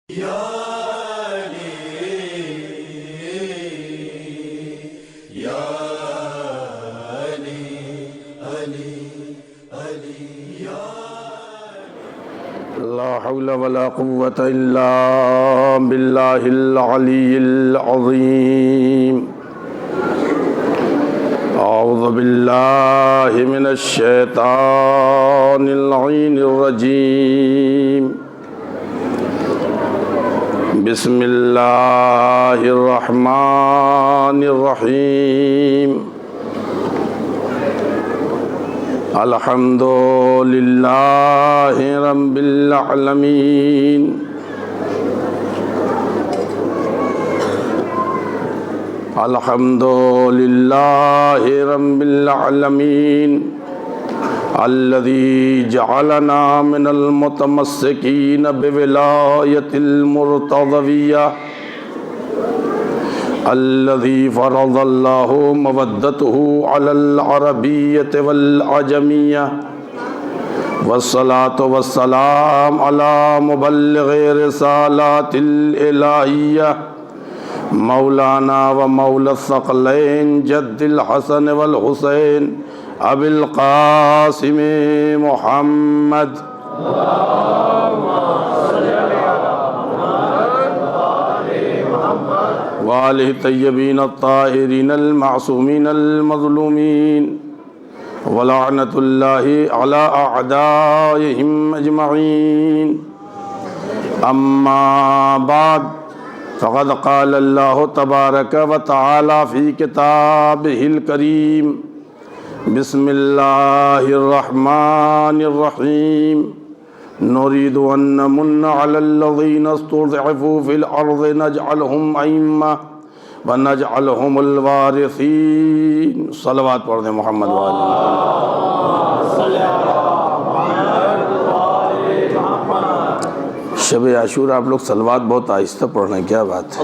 لا حول ولا قوة إلا بالله العلي العظيم. أعوذ بالله من الشيطان اللعين الرجيم. بسم الله الرحمن الرحيم. الحمد لله رب العالمين. الحمد لله رب العالمين الذي جعلنا من المتمسكين بولاية المرتضوية الذي فرض الله مودته على العربية والعجمية. والصلاة والسلام على مبلغ رسالات الإلهية مولانا ومولى الثقلين جد الحسن والحسين أبي القاسم محمد وآلہ الطیبین الطاہرین المعصومین المظلومین ولعنۃ اللہ علی اعدائہم اجمعین. اما بعد فقد قال اللہ تبارک و تعالی فی کتابہ الکریم. بسم اللہ الرحمن الرحیم. نريد أن نمن على الذين استضعفوا في الأرض نجعلهم أئمة ونجعلهم الوارثين. صلوات پڑھ دیں محمد وآلہ. شب عاشور آپ لوگ صلوات بہت آہستہ پڑھ رہے ہیں، کیا بات ہے؟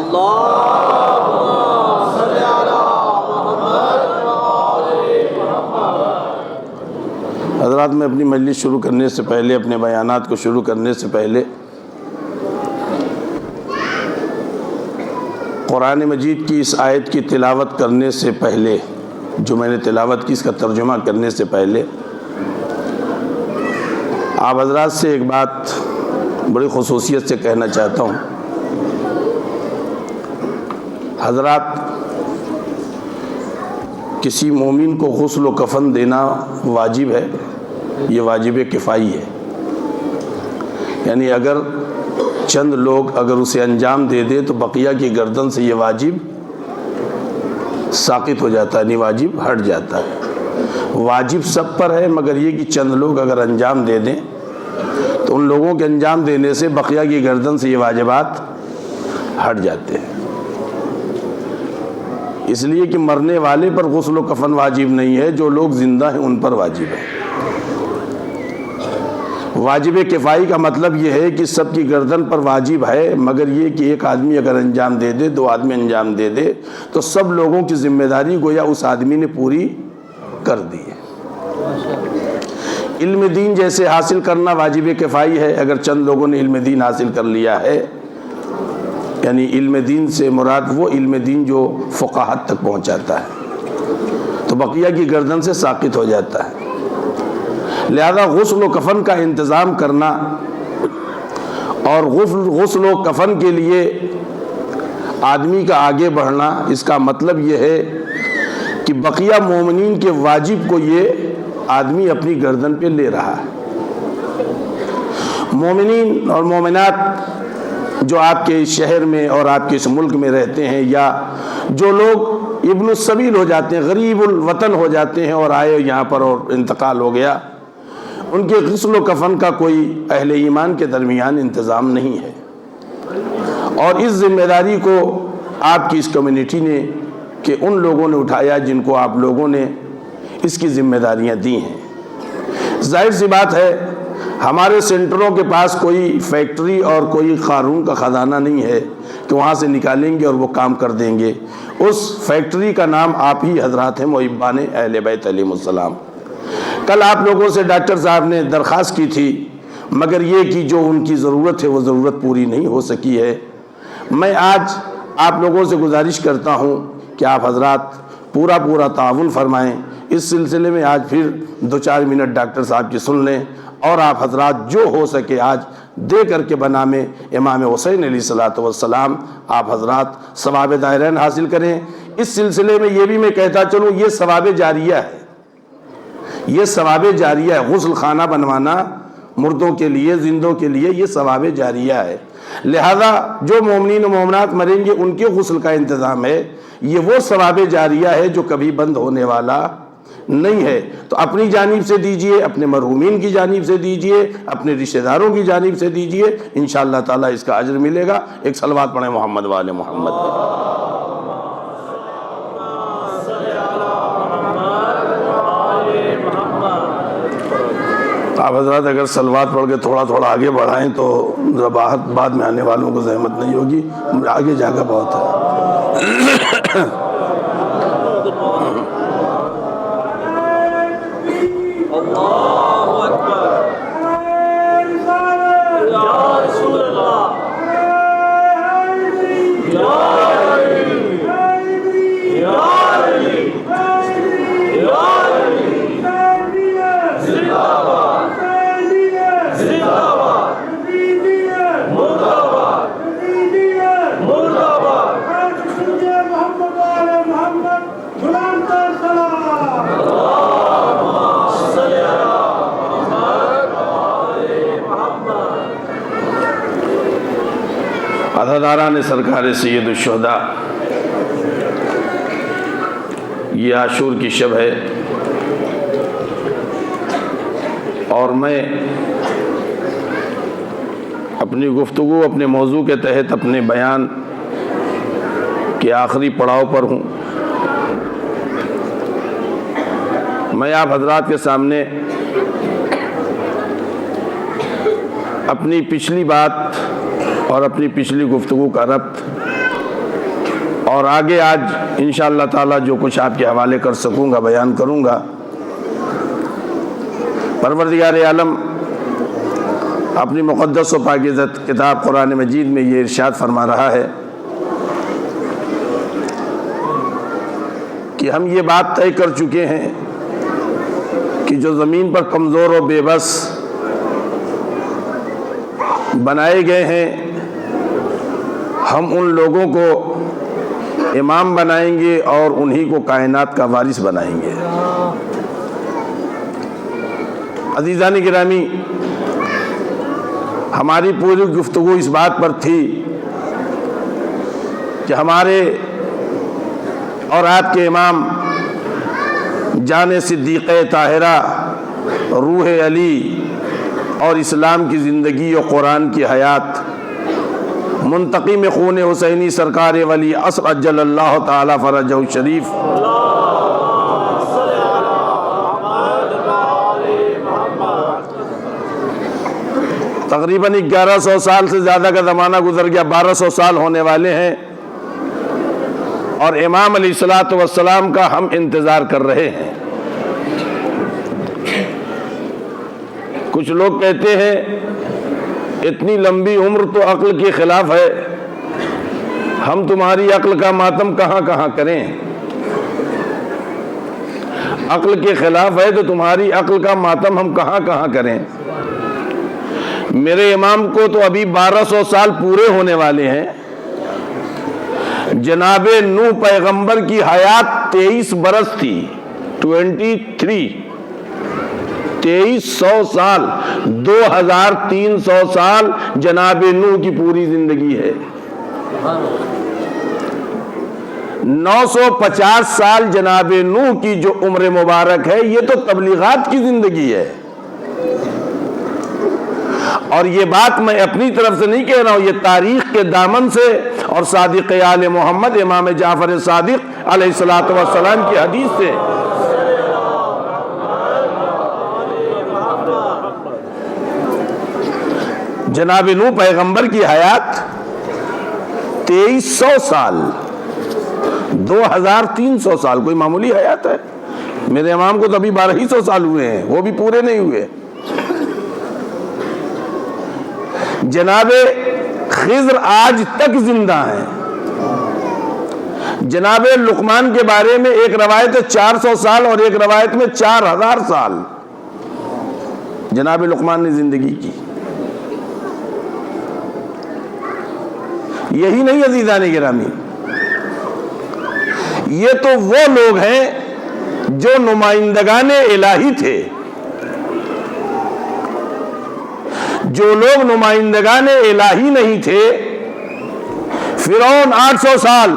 حضرات، میں اپنی مجلس شروع کرنے سے پہلے، اپنے بیانات کو شروع کرنے سے پہلے قرآن مجید کی اس آیت کی تلاوت کرنے سے پہلے، جو میں نے تلاوت کی، اس کا ترجمہ کرنے سے پہلے آپ حضرات سے ایک بات بڑی خصوصیت سے کہنا چاہتا ہوں. حضرات، کسی مومن کو غسل و کفن دینا واجب ہے، یہ واجب کفائی ہے. یعنی اگر چند لوگ اگر اسے انجام دے دے تو بقیہ کی گردن سے یہ واجب ساقط ہو جاتا ہے، نہیں واجب ہٹ جاتا ہے. واجب سب پر ہے، مگر یہ کہ چند لوگ اگر انجام دے دیں تو ان لوگوں کے انجام دینے سے بقیہ کی گردن سے یہ واجبات ہٹ جاتے ہیں. اس لیے کہ مرنے والے پر غسل و کفن واجب نہیں ہے، جو لوگ زندہ ہیں ان پر واجب ہے. واجب کفائی کا مطلب یہ ہے کہ سب کی گردن پر واجب ہے، مگر یہ کہ ایک آدمی اگر انجام دے دے، دو آدمی انجام دے دے تو سب لوگوں کی ذمہ داری گویا اس آدمی نے پوری کر دی ہے. علم دین جیسے حاصل کرنا واجب کفائی ہے. اگر چند لوگوں نے علم دین حاصل کر لیا ہے، یعنی علم دین سے مراد وہ علم دین جو فقاہت تک پہنچاتا ہے، تو بقیہ کی گردن سے ساقط ہو جاتا ہے. لہذا غسل و کفن کا انتظام کرنا اور غسل و کفن کے لیے آدمی کا آگے بڑھنا، اس کا مطلب یہ ہے کہ بقیہ مومنین کے واجب کو یہ آدمی اپنی گردن پہ لے رہا ہے. مومنین اور مومنات جو آپ کے اس شہر میں اور آپ کے اس ملک میں رہتے ہیں، یا جو لوگ ابن السبیل ہو جاتے ہیں، غریب الوطن ہو جاتے ہیں اور آئے یہاں پر اور انتقال ہو گیا، ان کے غسل و کفن کا کوئی اہل ایمان کے درمیان انتظام نہیں ہے. اور اس ذمہ داری کو آپ کی اس کمیونٹی نے کہ ان لوگوں نے اٹھایا جن کو آپ لوگوں نے اس کی ذمہ داریاں دی ہیں. ظاہر سی بات ہے ہمارے سینٹروں کے پاس کوئی فیکٹری اور کوئی قارون کا خزانہ نہیں ہے کہ وہاں سے نکالیں گے اور وہ کام کر دیں گے. اس فیکٹری کا نام آپ ہی حضرات ہیں، محبان اہل بیت علیہ السلام. کل آپ لوگوں سے ڈاکٹر صاحب نے درخواست کی تھی مگر یہ کہ جو ان کی ضرورت ہے وہ ضرورت پوری نہیں ہو سکی ہے۔ میں آج آپ لوگوں سے گزارش کرتا ہوں کہ آپ حضرات پورا تعاون فرمائیں۔ اس سلسلے میں آج پھر 2-4 منٹ ڈاکٹر صاحب کی سن لیں، اور آپ حضرات جو ہو سکے آج دے کر کے بنام امام حسین علیہ الصلوۃ والسلام آپ حضرات ثواب دائرین حاصل کریں۔ اس سلسلے میں یہ بھی میں کہتا چلوں، یہ ثواب جاریہ ہے، یہ ثواب جاریہ ہے۔ غسل خانہ بنوانا مردوں کے لیے، زندوں کے لیے، یہ ثواب جاریہ ہے۔ لہذا جو مومنین و مومنات مریں گے ان کے غسل کا انتظام ہے، یہ وہ ثواب جاریہ ہے جو کبھی بند ہونے والا نہیں ہے۔ تو اپنی جانب سے دیجئے، اپنے مرحومین کی جانب سے دیجئے، اپنے رشتہ داروں کی جانب سے دیجئے، انشاءاللہ تعالی اس کا اجر ملے گا۔ ایک صلوات پڑھیں محمد وآل محمد۔ آپ حضرات اگر صلوات پڑھ کے تھوڑا آگے بڑھائیں تو بعد میں آنے والوں کو زحمت نہیں ہوگی، آگے جگہ بہت ہے۔ عزاداران سرکار سید الشہداء، یہ عاشور کی شب ہے، اور میں اپنی گفتگو اپنے موضوع کے تحت اپنے بیان کے آخری پڑاؤ پر ہوں۔ میں آپ حضرات کے سامنے اپنی پچھلی بات اور اپنی پچھلی گفتگو کا ربط اور آگے آج انشاءاللہ تعالی جو کچھ آپ کے حوالے کر سکوں گا بیان کروں گا۔ پروردگار عالم اپنی مقدس و پاکیزہ کتاب قرآن مجید میں یہ ارشاد فرما رہا ہے کہ ہم یہ بات طے کر چکے ہیں کہ جو زمین پر کمزور و بے بس بنائے گئے ہیں، ہم ان لوگوں کو امام بنائیں گے اور انہی کو کائنات کا وارث بنائیں گے۔ عزیزان گرامی، ہماری پوری گفتگو اس بات پر تھی کہ ہمارے اور آپ کے امام جان صدیقہ طاہرہ، روح علی اور اسلام کی زندگی و قرآن کی حیات، منتقم خون حسینی سرکار ولی عصر عجل اللہ تعالی فرجہ الشریف تقریباً 1100 سال سے زیادہ کا زمانہ گزر گیا، 1200 سال ہونے والے ہیں، اور امام علیہ الصلوۃ والسلام کا ہم انتظار کر رہے ہیں۔ کچھ لوگ کہتے ہیں اتنی لمبی عمر تو عقل کے خلاف ہے، ہم تمہاری عقل کا ماتم کہاں کریں؟ عقل کے خلاف ہے تو تمہاری عقل کا ماتم ہم کہاں کریں؟ میرے امام کو تو ابھی 1200 سال پورے ہونے والے ہیں۔ جناب نوح پیغمبر کی حیات 23 برس تھی، 2300 سال، 2300 سال جناب نوح کی پوری زندگی ہے۔ 950 سال جناب نوح کی جو عمر مبارک ہے، یہ تو تبلیغات کی زندگی ہے۔ اور یہ بات میں اپنی طرف سے نہیں کہہ رہا ہوں، یہ تاریخ کے دامن سے اور صادق آل محمد امام جعفر صادق علیہ الصلوۃ والسلام کی حدیث سے۔ جناب نوح پیغمبر کی حیات 2300 سال، 2300 سال کوئی معمولی حیات ہے؟ میرے امام کو تو ابھی 1200 سال ہوئے ہیں، وہ بھی پورے نہیں ہوئے۔ جناب خضر آج تک زندہ ہیں. جناب لقمان کے بارے میں ایک روایت 400 سال اور ایک روایت میں 4000 سال جناب لقمان نے زندگی کی. یہی نہیں عزیزان گرامی، یہ تو وہ لوگ ہیں جو نمائندگان الہی تھے. جو لوگ نمائندگان الہی نہیں تھے، فرعون 800 سال،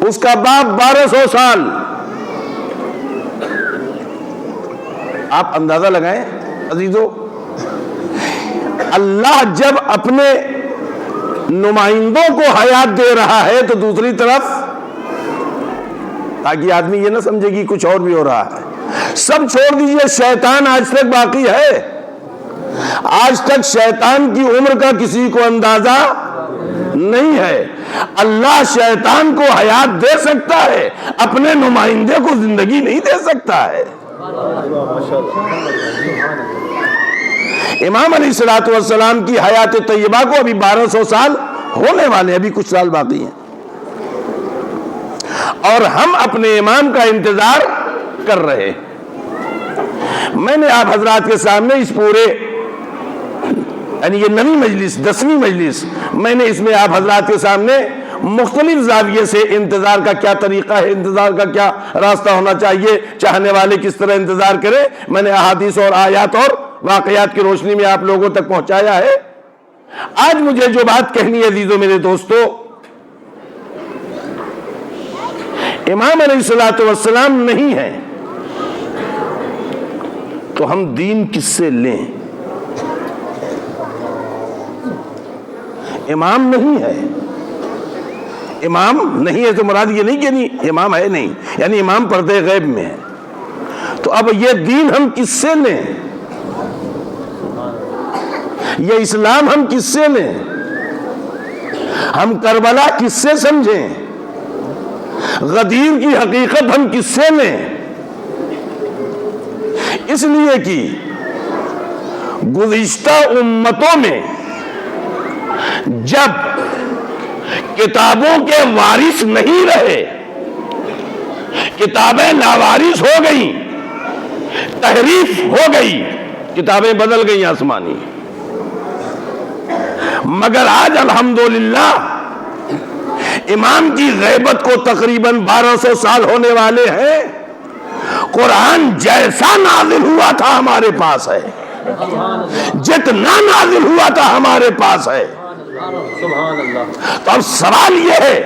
اس کا باپ 1200 سال. آپ اندازہ لگائیں عزیزو، اللہ جب اپنے نمائندوں کو حیات دے رہا ہے تو دوسری طرف، تاکہ آدمی یہ نہ سمجھے کہ کچھ اور بھی ہو رہا ہے. سب چھوڑ دیجئے، شیطان آج تک باقی ہے. آج تک شیطان کی عمر کا کسی کو اندازہ نہیں ہے. اللہ شیطان کو حیات دے سکتا ہے، اپنے نمائندے کو زندگی نہیں دے سکتا ہے. امام علیہ السلام کی حیات طیبہ کو ابھی 1200 سال ہونے والے، ابھی کچھ سال باقی ہیں، اور ہم اپنے امام کا انتظار کر رہے. میں نے آپ حضرات کے سامنے اس پورے، یعنی یہ نویں مجلس، 10ویں مجلس، میں نے اس میں آپ حضرات کے سامنے مختلف زاویے سے انتظار کا کیا طریقہ ہے، انتظار کا کیا راستہ ہونا چاہیے، چاہنے والے کس طرح انتظار کریں، میں نے احادیث اور آیات اور واقعات کی روشنی میں آپ لوگوں تک پہنچایا ہے. آج مجھے جو بات کہنی ہے عزیزو میرے دوستو، امام علیہ السلام نہیں ہے تو ہم دین کس سے لیں؟ امام نہیں ہے. امام نہیں ہے تو مراد یہ نہیں کہ نہیں امام ہے نہیں، یعنی امام پردے غیب میں ہے. تو اب یہ دین ہم کس سے لیں؟ یہ اسلام ہم کس سے لیں؟ ہم کربلا کس سے سمجھیں؟ غدیر کی حقیقت ہم کس سے لیں؟ اس لیے کہ گزشتہ امتوں میں جب کتابوں کے وارث نہیں رہے، کتابیں لاوارث ہو گئیں، تحریف ہو گئی، کتابیں بدل گئیں آسمانی. مگر آج الحمدللہ امام کی غیبت کو تقریباً 1200 سال ہونے والے ہیں. قرآن جیسا نازل ہوا تھا ہمارے پاس ہے، جتنا نازل ہوا تھا ہمارے پاس ہے. تو اب سوال یہ ہے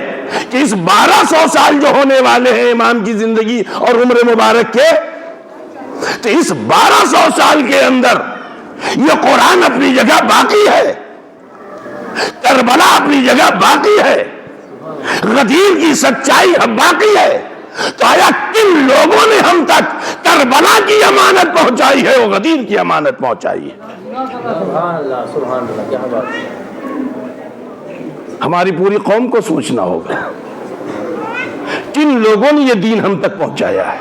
کہ اس 1200 سال جو ہونے والے ہیں امام کی زندگی اور عمر مبارک کے، تو اس 1200 سال کے اندر یہ قرآن اپنی جگہ باقی ہے، کربلا اپنی جگہ باقی ہے، غدیر کی سچائی باقی ہے. تو آیا کن لوگوں نے ہم تک کربلا کی امانت پہنچائی ہے اور غدیر کی امانت پہنچائی ہے؟ سبحان اللہ، سبحان اللہ، کیا بات ہے. ہماری پوری قوم کو سوچنا ہوگا کن لوگوں نے یہ دین ہم تک پہنچایا ہے،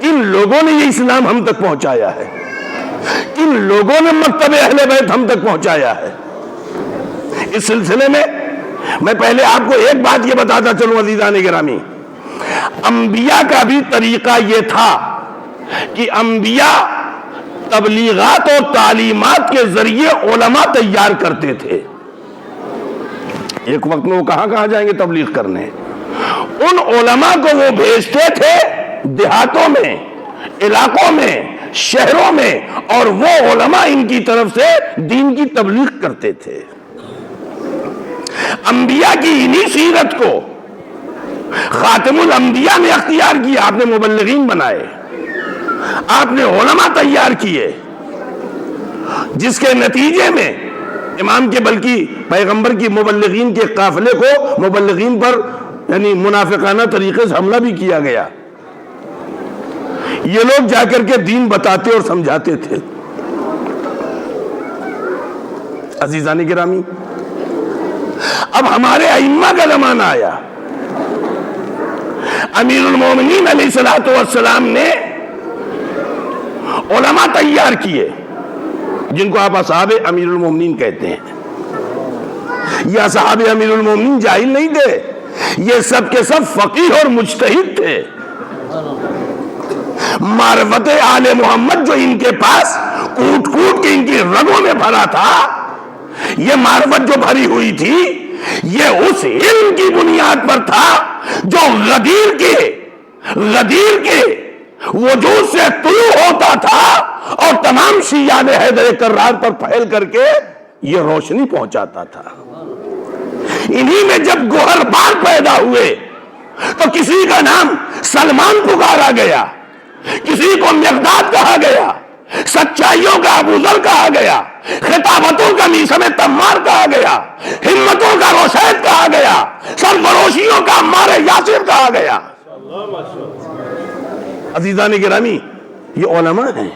کن لوگوں نے یہ اسلام ہم تک پہنچایا ہے، کن لوگوں نے مکتب اہل بیت ہم تک پہنچایا ہے. اس سلسلے میں پہلے آپ کو ایک بات یہ بتاتا چلوں عزیزان گرامی، انبیاء کا بھی طریقہ یہ تھا کہ انبیاء تبلیغات اور تعلیمات کے ذریعے علماء تیار کرتے تھے. ایک وقت میں وہ کہاں جائیں گے تبلیغ کرنے، ان علماء کو وہ بھیجتے تھے دیہاتوں میں، علاقوں میں، شہروں میں، اور وہ علماء ان کی طرف سے دین کی تبلیغ کرتے تھے. انبیاء کی انہی سیرت کو خاتم الانبیاء نے اختیار کیا. آپ نے مبلغین بنائے، آپ نے علماء تیار کیے، جس کے نتیجے میں امام کے بلکہ پیغمبر کی مبلغین کے قافلے کو مبلغین پر یعنی منافقانہ طریقے سے حملہ بھی کیا گیا. یہ لوگ جا کر کے دین بتاتے اور سمجھاتے تھے. عزیزان گرامی، اب ہمارے ائمہ کا زمانہ آیا. امیر المومنین علیہ السلام نے علماء تیار کیے. جن کو آپ اصحاب امیر المومنین کہتے ہیں. یہ اصحاب امیر المومنین جاہل نہیں تھے، یہ سب کے سب فقیہ اور مجتہد تھے. معرفت آل محمد جو ان کے پاس کوٹ کوٹ کے ان کی رگوں میں بھرا تھا، یہ معرفت جو بھری ہوئی تھی یہ اس علم کی بنیاد پر تھا جو غدیر کے وجود سے طلوع ہوتا تھا اور تمام شیعان حیدر کرار پر پھیل کر کے یہ روشنی پہنچاتا تھا. انہی میں جب گوہر بار پیدا ہوئے تو کسی کا نام سلمان پکارا گیا، کسی کو مقداد کہا گیا، سچائیوں کا ابو ذر کہا گیا، خطابتوں کا میثم تمار کہا گیا، ہمتوں کا روشید کہا گیا، سرفروشیوں کا عمار یاسر کہا گیا. عزیزان گرامی، یہ علماء ہیں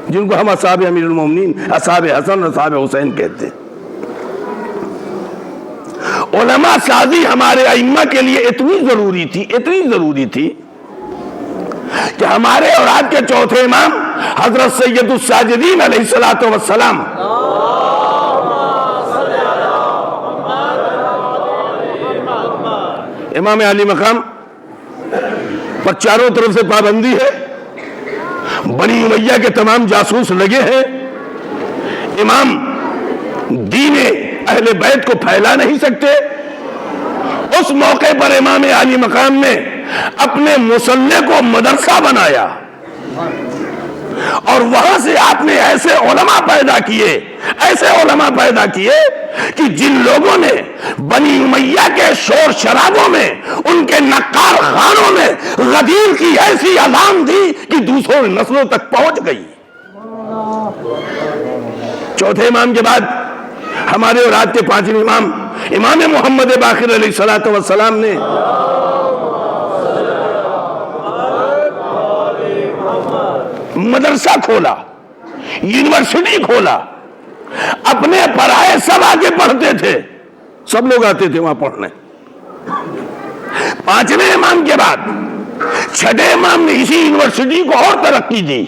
جن کو ہم اصحاب امیر المومنین، اصحاب حسن، اصحاب حسین کہتے ہیں. علماء سازی ہمارے ائمہ کے لیے اتنی ضروری تھی کہ ہمارے اولاد کے چوتھے امام حضرت سید الساجدین علیہ الصلوۃ والسلام امام علی مقام پر چاروں طرف سے پابندی ہے، بنی امیہ کے تمام جاسوس لگے ہیں. امام دین اہل بیت کو پھیلا نہیں سکتے. اس موقع پر امام علی مقام نے اپنے مصلح کو مدرسہ بنایا اور وہاں سے آپ نے ایسے علماء پیدا کیے کہ جن لوگوں نے بنی امیہ کے شور شرابوں میں، ان کے نقار خانوں میں غدیر کی ایسی اذان دی کہ دوسروں نسلوں تک پہنچ گئی. چوتھے امام کے بعد ہمارے اولاد کے پانچویں امام محمد باقر علیہ الصلوۃ والسلام نے مدرسہ کھولا، یونیورسٹی کھولا. اپنے پڑھائے سب آگے پڑھتے تھے، سب لوگ آتے تھے وہاں پڑھنے. پانچویں امام کے بعد چھٹے امام نے اسی یونیورسٹی کو اور ترقی دی،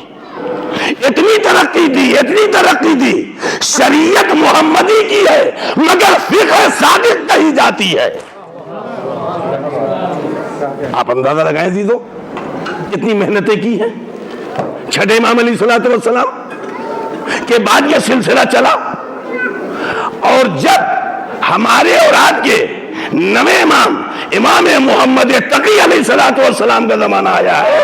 اتنی ترقی دی. شریعت محمدی کی ہے مگر فقہ صادق کہی جاتی ہے. آپ اندازہ لگائیں عزیزو کتنی محنتیں کی ہیں. چھٹے امام علیہ الصلوۃ والسلام کے بعد یہ سلسلہ چلا، اور جب ہمارے اولاد کے نویں امام محمد تقی علیہ الصلوۃ والسلام کا زمانہ آیا ہے،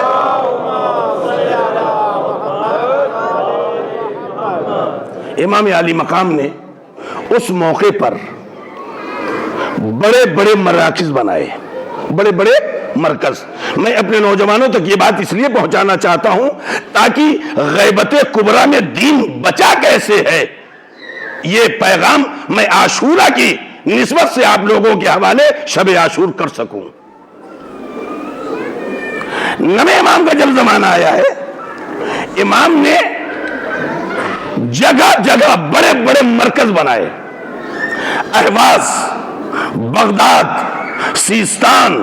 امام علی مقام نے اس موقع پر بڑے بڑے مراکز بنائے، بڑے بڑے مرکز. میں اپنے نوجوانوں تک یہ بات اس لیے پہنچانا چاہتا ہوں تاکہ غیبت کبریٰ میں دین بچا کیسے ہے، یہ پیغام میں عاشورہ کی نسبت سے آپ لوگوں کے حوالے شب عاشور کر سکوں. نویں امام کا جب زمانہ آیا ہے، امام نے جگہ جگہ بڑے بڑے مرکز بنائے. اہواز، بغداد، سیستان،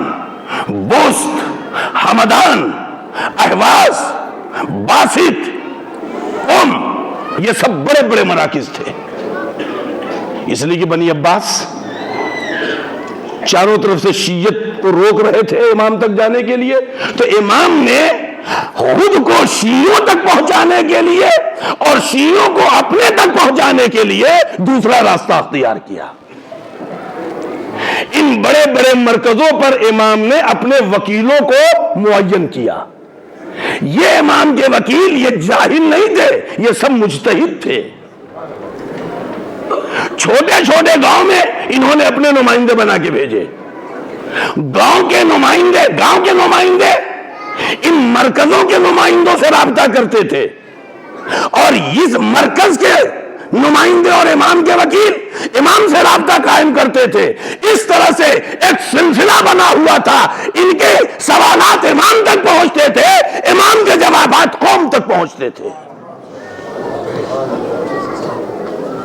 بست، ہمدان، اہواز، باسط، یہ سب بڑے بڑے مراکز تھے. اس لیے کہ بنی عباس چاروں طرف سے شیعت کو روک رہے تھے امام تک جانے کے لیے، تو امام نے خود کو شیعوں تک پہنچانے کے لیے اور شیعوں کو اپنے تک پہنچانے کے لیے دوسرا راستہ اختیار کیا. ان بڑے بڑے مرکزوں پر امام نے اپنے وکیلوں کو معین کیا. یہ امام کے وکیل یہ جاہل نہیں تھے، یہ سب مجتہد تھے. چھوٹے چھوٹے گاؤں میں انہوں نے اپنے نمائندے بنا کے بھیجے. گاؤں کے نمائندے ان مرکزوں کے نمائندوں سے رابطہ کرتے تھے، اور اس مرکز کے نمائندے اور امام کے وکیل امام سے رابطہ قائم کرتے تھے. اس طرح سے ایک سلسلہ بنا ہوا تھا. ان کے سوالات امام تک پہنچتے تھے، امام کے جوابات قوم تک پہنچتے تھے.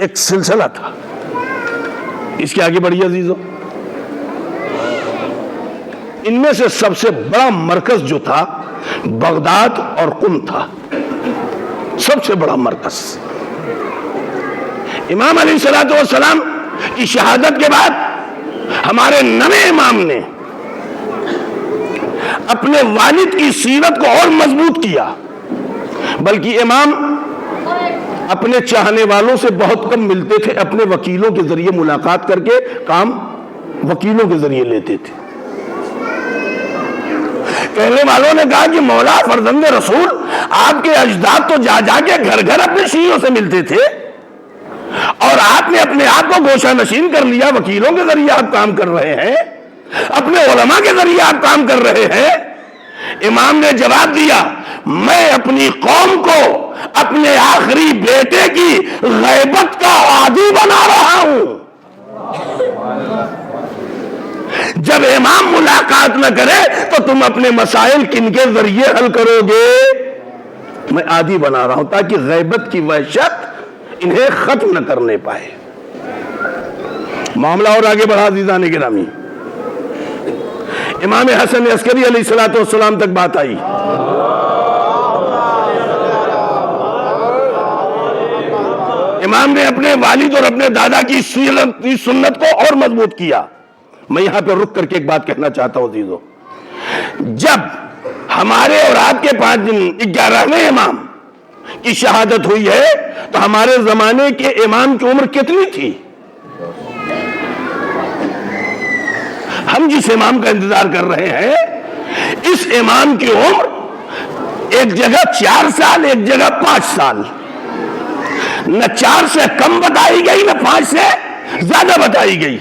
ایک سلسلہ تھا. اس کے آگے بڑھیے عزیزو، ان میں سے سب سے بڑا مرکز جو تھا بغداد اور قم تھا. سب سے بڑا مرکز۔ امام علیہ السلام کی شہادت کے بعد ہمارے نویں امام نے اپنے والد کی سیرت کو اور مضبوط کیا، بلکہ امام اپنے چاہنے والوں سے بہت کم ملتے تھے، اپنے وکیلوں کے ذریعے ملاقات کر کے کام وکیلوں کے ذریعے لیتے تھے۔ کہنے والوں نے کہا کہ مولا فرزند رسول، آپ کے اجداد تو جا جا کے گھر گھر اپنے شیعوں سے ملتے تھے، اور آپ نے اپنے آپ کو گوشہ نشین کر لیا، وکیلوں کے ذریعے آپ کام کر رہے ہیں، اپنے علماء کے ذریعے آپ کام کر رہے ہیں۔ امام نے جواب دیا، میں اپنی قوم کو اپنے آخری بیٹے کی غیبت کا عادی بنا رہا ہوں۔ جب امام ملاقات نہ کرے تو تم اپنے مسائل کن کے ذریعے حل کرو گے؟ میں عادی بنا رہا ہوں تاکہ غیبت کی وحشت انہیں ختم نہ کرنے پائے۔ معاملہ اور آگے بڑھا عزیزان گرامی، امام حسن عسکری علیہ السلام تک بات آئی۔ امام نے اپنے والد اور اپنے دادا کی سنت کو اور مضبوط کیا۔ میں یہاں پہ رک کر کے ایک بات کہنا چاہتا ہوں عزیزو، جب ہمارے اور آپ کے 11ویں امام کی شہادت ہوئی ہے تو ہمارے زمانے کے امام کی عمر کتنی تھی؟ ہم جس امام کا انتظار کر رہے ہیں، اس امام کی عمر ایک جگہ 4 سال، ایک جگہ 5 سال، نہ 4 سے کم بتائی گئی نہ 5 سے زیادہ بتائی گئی،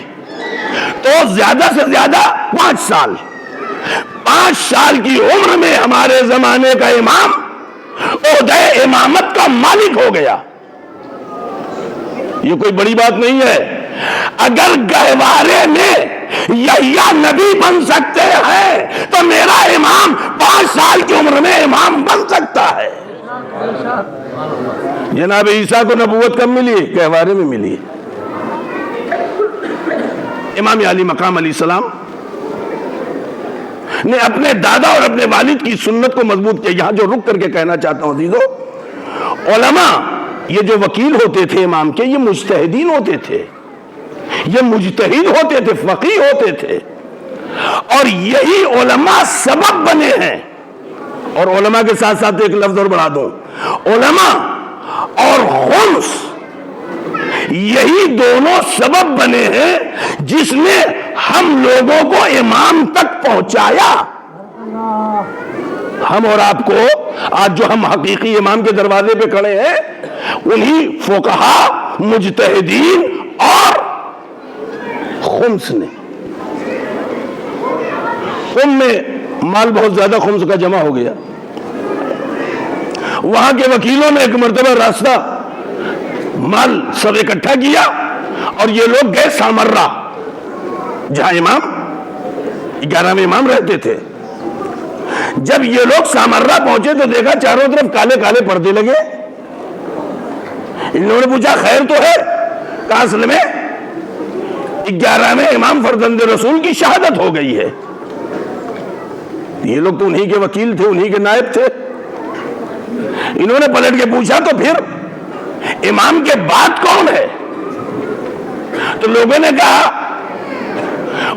تو زیادہ سے زیادہ 5 سال۔ 5 سال کی عمر میں ہمارے زمانے کا امام عہدہ امامت کا مالک ہو گیا۔ یہ کوئی بڑی بات نہیں ہے۔ اگر گہوارے میں یحییٰ نبی بن سکتے ہیں تو میرا امام 5 سال کی عمر میں امام بن سکتا ہے۔ جناب عیسیٰ کو نبوت کب ملی؟ گہوارے میں ملی۔ امام علی مقام علیہ السلام نے اپنے دادا اور اپنے والد کی سنت کو مضبوط کیا۔ یہاں جو رک کر کے کہنا چاہتا ہوں عزیزو، علماء یہ جو وکیل ہوتے تھے امام کے، یہ مجتہدین ہوتے تھے، یہ مجتہد ہوتے تھے، فقیہ ہوتے تھے، اور یہی علماء سبب بنے ہیں۔ اور علماء کے ساتھ ساتھ ایک لفظ اور بڑھا دوں، علماء اور خمس یہی دونوں سبب بنے ہیں جس نے ہم لوگوں کو امام تک پہنچایا۔ ہم اور آپ کو آج جو ہم حقیقی امام کے دروازے پہ کھڑے ہیں، انہی فقہا، مجتہدین اور خمس نے۔ خم میں مال بہت زیادہ خمس کا جمع ہو گیا۔ وہاں کے وکیلوں نے ایک مرتبہ راستہ مال سب اکٹھا کیا اور یہ لوگ گئے سامرہ، جہاں امام 11ویں امام رہتے تھے۔ جب یہ لوگ سامرہ پہنچے تو دیکھا چاروں طرف کالے کالے پردے لگے۔ ان لوگوں نے پوچھا خیر تو ہے؟ کہا اصل میں 11ویں امام فرزند رسول کی شہادت ہو گئی ہے۔ یہ لوگ تو انہی کے وکیل تھے، انہی کے نائب تھے۔ انہوں نے پلٹ کے پوچھا تو پھر امام کے بعد کون ہے؟ تو لوگوں نے کہا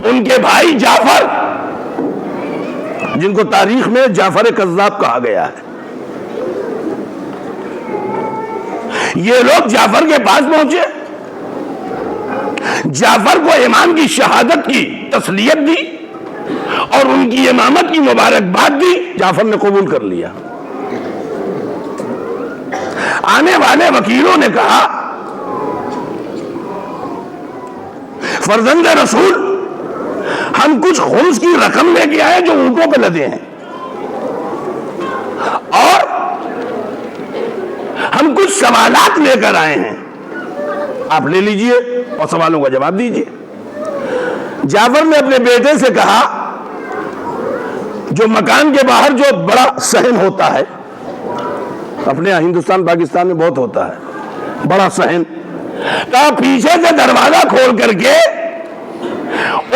ان کے بھائی جعفر، جن کو تاریخ میں جعفر کذاب کہا گیا ہے۔ یہ لوگ جعفر کے پاس پہنچے، جعفر کو امام کی شہادت کی تسلیت دی اور ان کی امامت کی مبارکباد دی۔ جعفر نے قبول کر لیا۔ آنے والے وکیلوں نے کہا فرزند رسول، ہم کچھ خمس کی رقم لے کے آئے جو اونٹوں پہ لدے ہیں، اور ہم کچھ سوالات لے کر آئے ہیں، آپ لے لیجئے اور سوالوں کا جواب دیجئے۔ جعفر نے اپنے بیٹے سے کہا، جو مکان کے باہر جو بڑا صحن ہوتا ہے، اپنے ہندوستان پاکستان میں بہت ہوتا ہے بڑا صحن، کہا پیچھے سے دروازہ کھول کر کے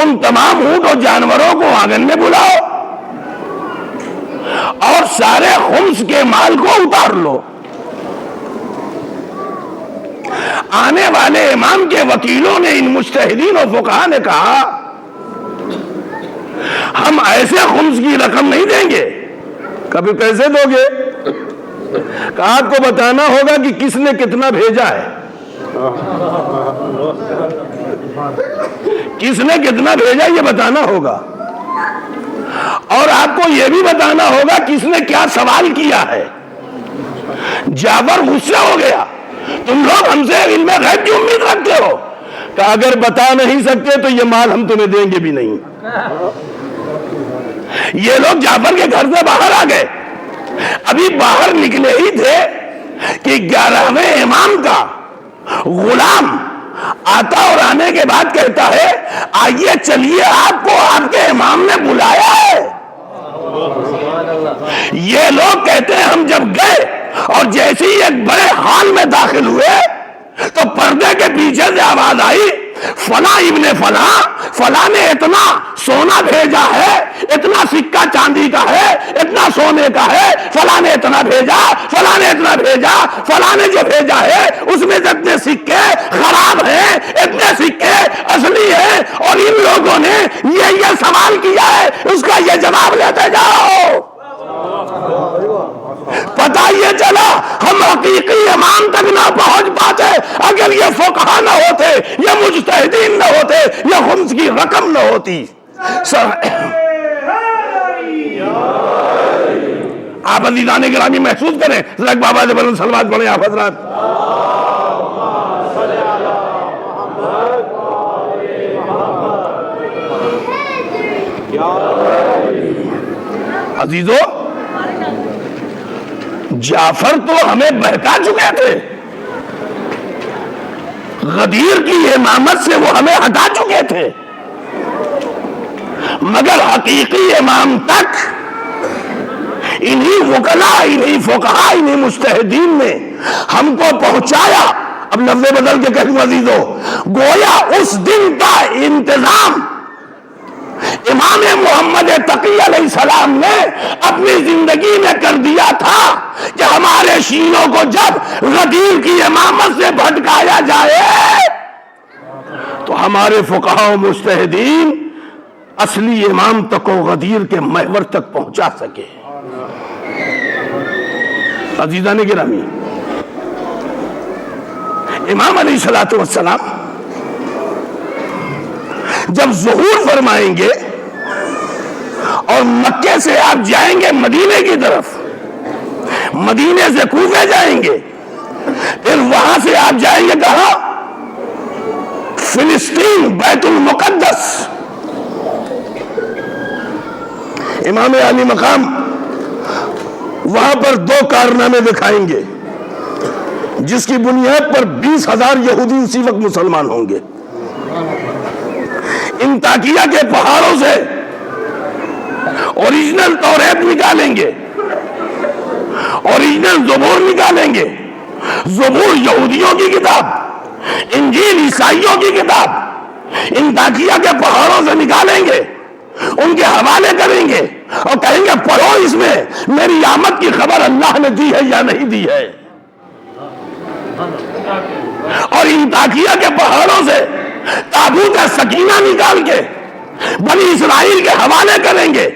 ان تمام اونٹ اور جانوروں کو آنگن میں بلاؤ اور سارے خمس کے مال کو اتار لو۔ آنے والے امام کے وکیلوں نے، ان مجتہدین و فقہا نے کہا ہم ایسے خمس کی رقم نہیں دیں گے. کبھی کیسے دو گے؟ کہا آپ کو بتانا ہوگا کہ کس نے کتنا بھیجا ہے. کس نے کتنا بھیجا یہ بتانا ہوگا، اور آپ کو یہ بھی بتانا ہوگا کس نے کیا سوال کیا ہے. جعفر غصہ ہو گیا، تم لوگ ہم سے علم غیب کی امید رکھتے ہو. کہ اگر بتا نہیں سکتے تو یہ مال ہم تمہیں دیں گے بھی نہیں. یہ لوگ جعفر کے گھر سے باہر آ گئے. ابھی باہر نکلے ہی تھے کہ 11ویں امام کا غلام آتا اور آنے کے بعد کہتا ہے آئیے چلیے آپ کو آپ کے امام نے بلایا ہے. یہ لوگ کہتے ہیں ہم جب گئے اور جیسے ہی ایک بڑے ہال میں داخل ہوئے تو پردے کے پیچھے سے آواز آئی فلاں ابن فلاں فلاں نے اتنا سونا بھیجا ہے، اتنا سکہ چاندی کا ہے، اتنا سونے کا ہے، فلاں نے اتنا بھیجا، فلاں نے اتنا بھیجا، فلاں نے جو بھیجا ہے اس میں سے اتنے سکے خراب ہیں، اتنے سکے اصلی ہیں، اور ان لوگوں نے یہ سوال کیا ہے اس کا یہ جواب لیتے جاؤ. پتہ یہ چلا ہم حقیقی امام تک نہ پہنچ پاتے اگر یہ فقہا نہ ہوتے، یہ مجتہدین نہ ہوتے، یہ خمس کی رقم نہ ہوتی. آپ عزیزان گرامی محسوس کریں، ذرا بابا سے بلند صلوات پڑھیں آپ حضرات. عزیزو، جعفر تو ہمیں بہکا چکے تھے، غدیر کی امامت سے وہ ہمیں ہٹا چکے تھے، مگر حقیقی امام تک انہی وکلاء، انہی فقہا، انہی مجتہدین نے ہم کو پہنچایا. اب لفظ بدل کے کہوں عزیزو، گویا اس دن کا انتظام امام محمد تقی علیہ السلام نے اپنی زندگی میں کر دیا تھا کہ ہمارے شیعوں کو جب غدیر کی امامت سے بھٹکایا جائے تو ہمارے فقہا و مجتہدین اصلی امام تک و غدیر کے محور تک پہنچا سکے. عزیزان گرامی، امام علیہ السلام جب ظہور فرمائیں گے اور مکے سے آپ جائیں گے مدینے کی طرف، مدینے سے کوفے جائیں گے، پھر وہاں سے آپ جائیں گے کہاں؟ فلسطین، بیت المقدس. امام علی مقام وہاں پر 2 کارنامے دکھائیں گے جس کی بنیاد پر 20,000 یہودی اسی وقت مسلمان ہوں گے. انطاکیہ کے پہاڑوں سے اوریجنل توریت نکالیں گے، اوریجنل زبور نکالیں گے. زبور یہودیوں کی کتاب، انجیل عیسائیوں کی کتاب انطاکیہ کے پہاڑوں سے نکالیں گے، ان کے حوالے کریں گے اور کہیں گے پڑھو اس میں میری آمد کی خبر اللہ نے دی ہے یا نہیں دی ہے. اور انطاکیہ کے پہاڑوں سے تابوت سکینہ نکال کے بنی اسرائیل کے حوالے کریں گے.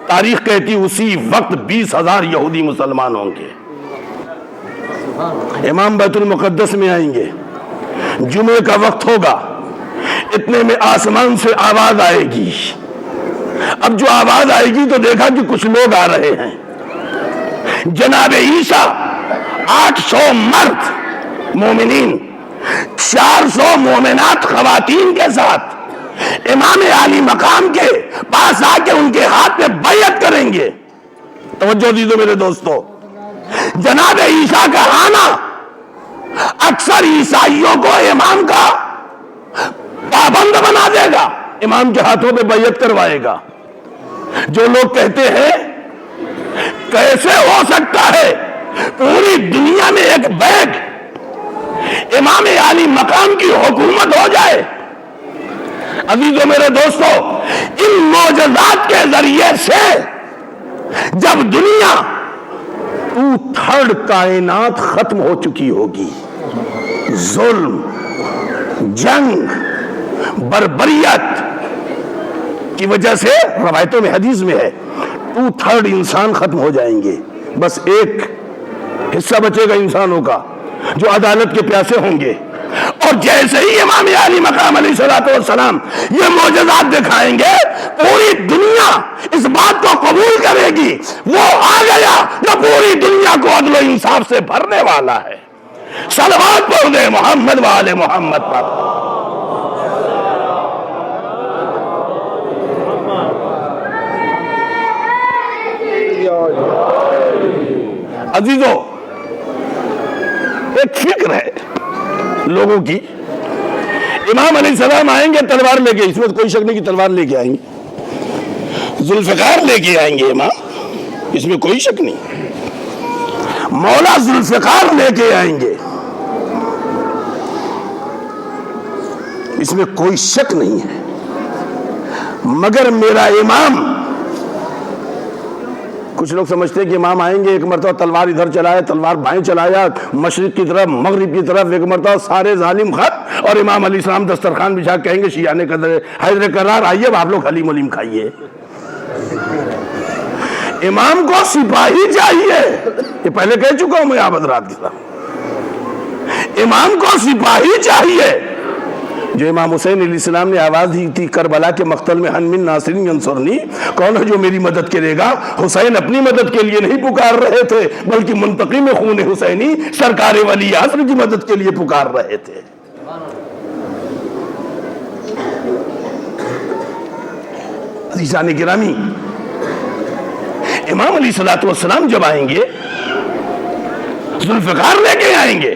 تاریخ کہتی اسی وقت 20,000 یہودی مسلمان ہوں گے. امام بیت المقدس میں آئیں گے، جمعے کا وقت ہوگا، اتنے میں آسمان سے آواز آئے گی. اب جو آواز آئے گی تو دیکھا کہ کچھ لوگ آ رہے ہیں. جناب عیسیٰ 800 مرد مومنین، 400 مومنات خواتین کے ساتھ امام علی مقام کے پاس آ کے ان کے ہاتھ میں بیعت کریں گے. توجہ دیجیے میرے دوستو، جناب عیسیٰ کا آنا اکثر عیسائیوں کو امام کا پابند بنا دے گا، امام کے ہاتھوں پہ بیعت کروائے گا. جو لوگ کہتے ہیں کیسے ہو سکتا ہے پوری دنیا میں ایک بیگ امام علی مقام کی حکومت ہو جائے. عزیزو میرے دوستو، ان معجزات کے ذریعے سے جب دنیا 2/3 کائنات ختم ہو چکی ہوگی، ظلم، جنگ، بربریت کی وجہ سے روایتوں میں، حدیث میں ہے 2/3 انسان ختم ہو جائیں گے، بس ایک حصہ بچے گا انسانوں کا جو عدالت کے پیاسے ہوں گے۔ اور جیسے ہی امام علی مقام علیہ السلام یہ معجزات دکھائیں گے، پوری دنیا اس بات کو قبول کرے گی وہ آ گیا جو پوری دنیا کو عدل و انصاف سے بھرنے والا ہے۔ صلوات پڑھ دے محمد وآل محمد پر۔ عزیزو، ایک فکر ہے لوگوں کی، امام علیہ السلام آئیں گے تلوار لے کے، اس میں کوئی شک نہیں کہ تلوار لے کے آئیں گے، ذوالفقار لے کے آئیں گے امام، اس میں کوئی شک نہیں، مولا ذوالفقار لے کے آئیں گے، اس میں کوئی شک نہیں ہے، مگر میرا امام، کچھ لوگ سمجھتے ہیں کہ امام آئیں گے، ایک مرتبہ تلوار ادھر چلایا، تلوار بائیں چلایا، مشرق کی طرف مغرب کی طرف، ایک مرتبہ سارے ظالم خط، اور امام علیہ السلام دسترخوان بچھا کہیں گے شیعان حیدر کرار آئیے آپ لوگ حلیم علیم کھائیے۔ امام کو سپاہی چاہیے، یہ پہلے کہہ چکا ہوں میں آپ حضرات کے ساتھ، امام کو سپاہی چاہیے۔ جو امام حسین علیہ السلام نے آواز دی تھی کربلا کے مقتل میں، ہن من ناصر ینصرنی، کون ہے جو میری مدد کرے گا؟ حسین اپنی مدد کے لیے نہیں پکار رہے تھے، بلکہ منتقم خون حسینی سرکار ولی عصر کی مدد کے لیے پکار رہے تھے۔ عزیزان گرامی، امام علیہ السلام جب آئیں گے ذوالفقار لے کے آئیں گے،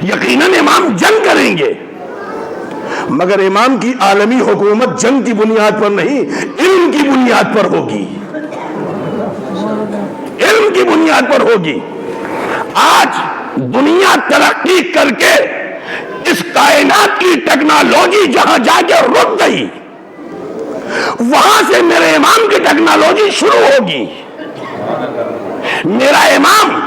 یقیناً امام جنگ کریں گے، مگر امام کی عالمی حکومت جنگ کی بنیاد پر نہیں، علم کی بنیاد پر ہوگی، علم کی بنیاد پر ہوگی۔ آج دنیا ترقی کر کے اس کائنات کی ٹیکنالوجی جہاں جا کے رک گئی، وہاں سے میرے امام کی ٹیکنالوجی شروع ہوگی۔ میرا امام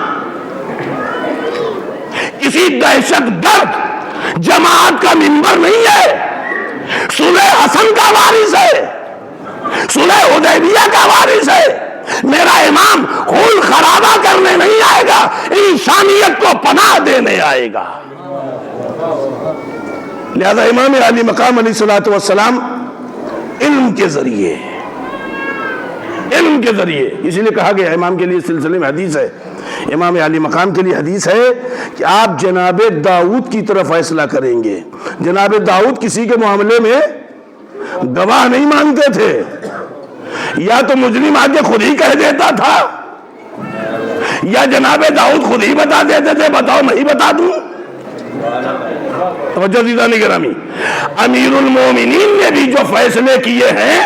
کسی دہشت گرد جماعت کا ممبر نہیں ہے، صلح حسن کا وارث ہے، صلح حدیبیہ کا وارث ہے۔ میرا امام خون خرابہ کرنے نہیں آئے گا، انسانیت کو پناہ دینے آئے گا۔ لہذا امام علی مقام علیہ السلام علم کے ذریعے، علم کے ذریعے، اسی لیے کہا گیا امام کے لیے سلسلے میں حدیث ہے، امام علی مقام کے لیے حدیث ہے کہ آپ جناب داؤد کی طرف فیصلہ کریں گے۔ جناب داؤد کسی کے معاملے میں گواہ نہیں مانگتے تھے، یا تو مجرم آگے خود ہی کہہ دیتا تھا، یا جناب داؤد خود ہی بتا دیتے تھے بتاؤ میں ہی بتا دوں۔ توجہ عزیزان گرامی، امیر المومنین نے بھی جو فیصلے کیے ہیں،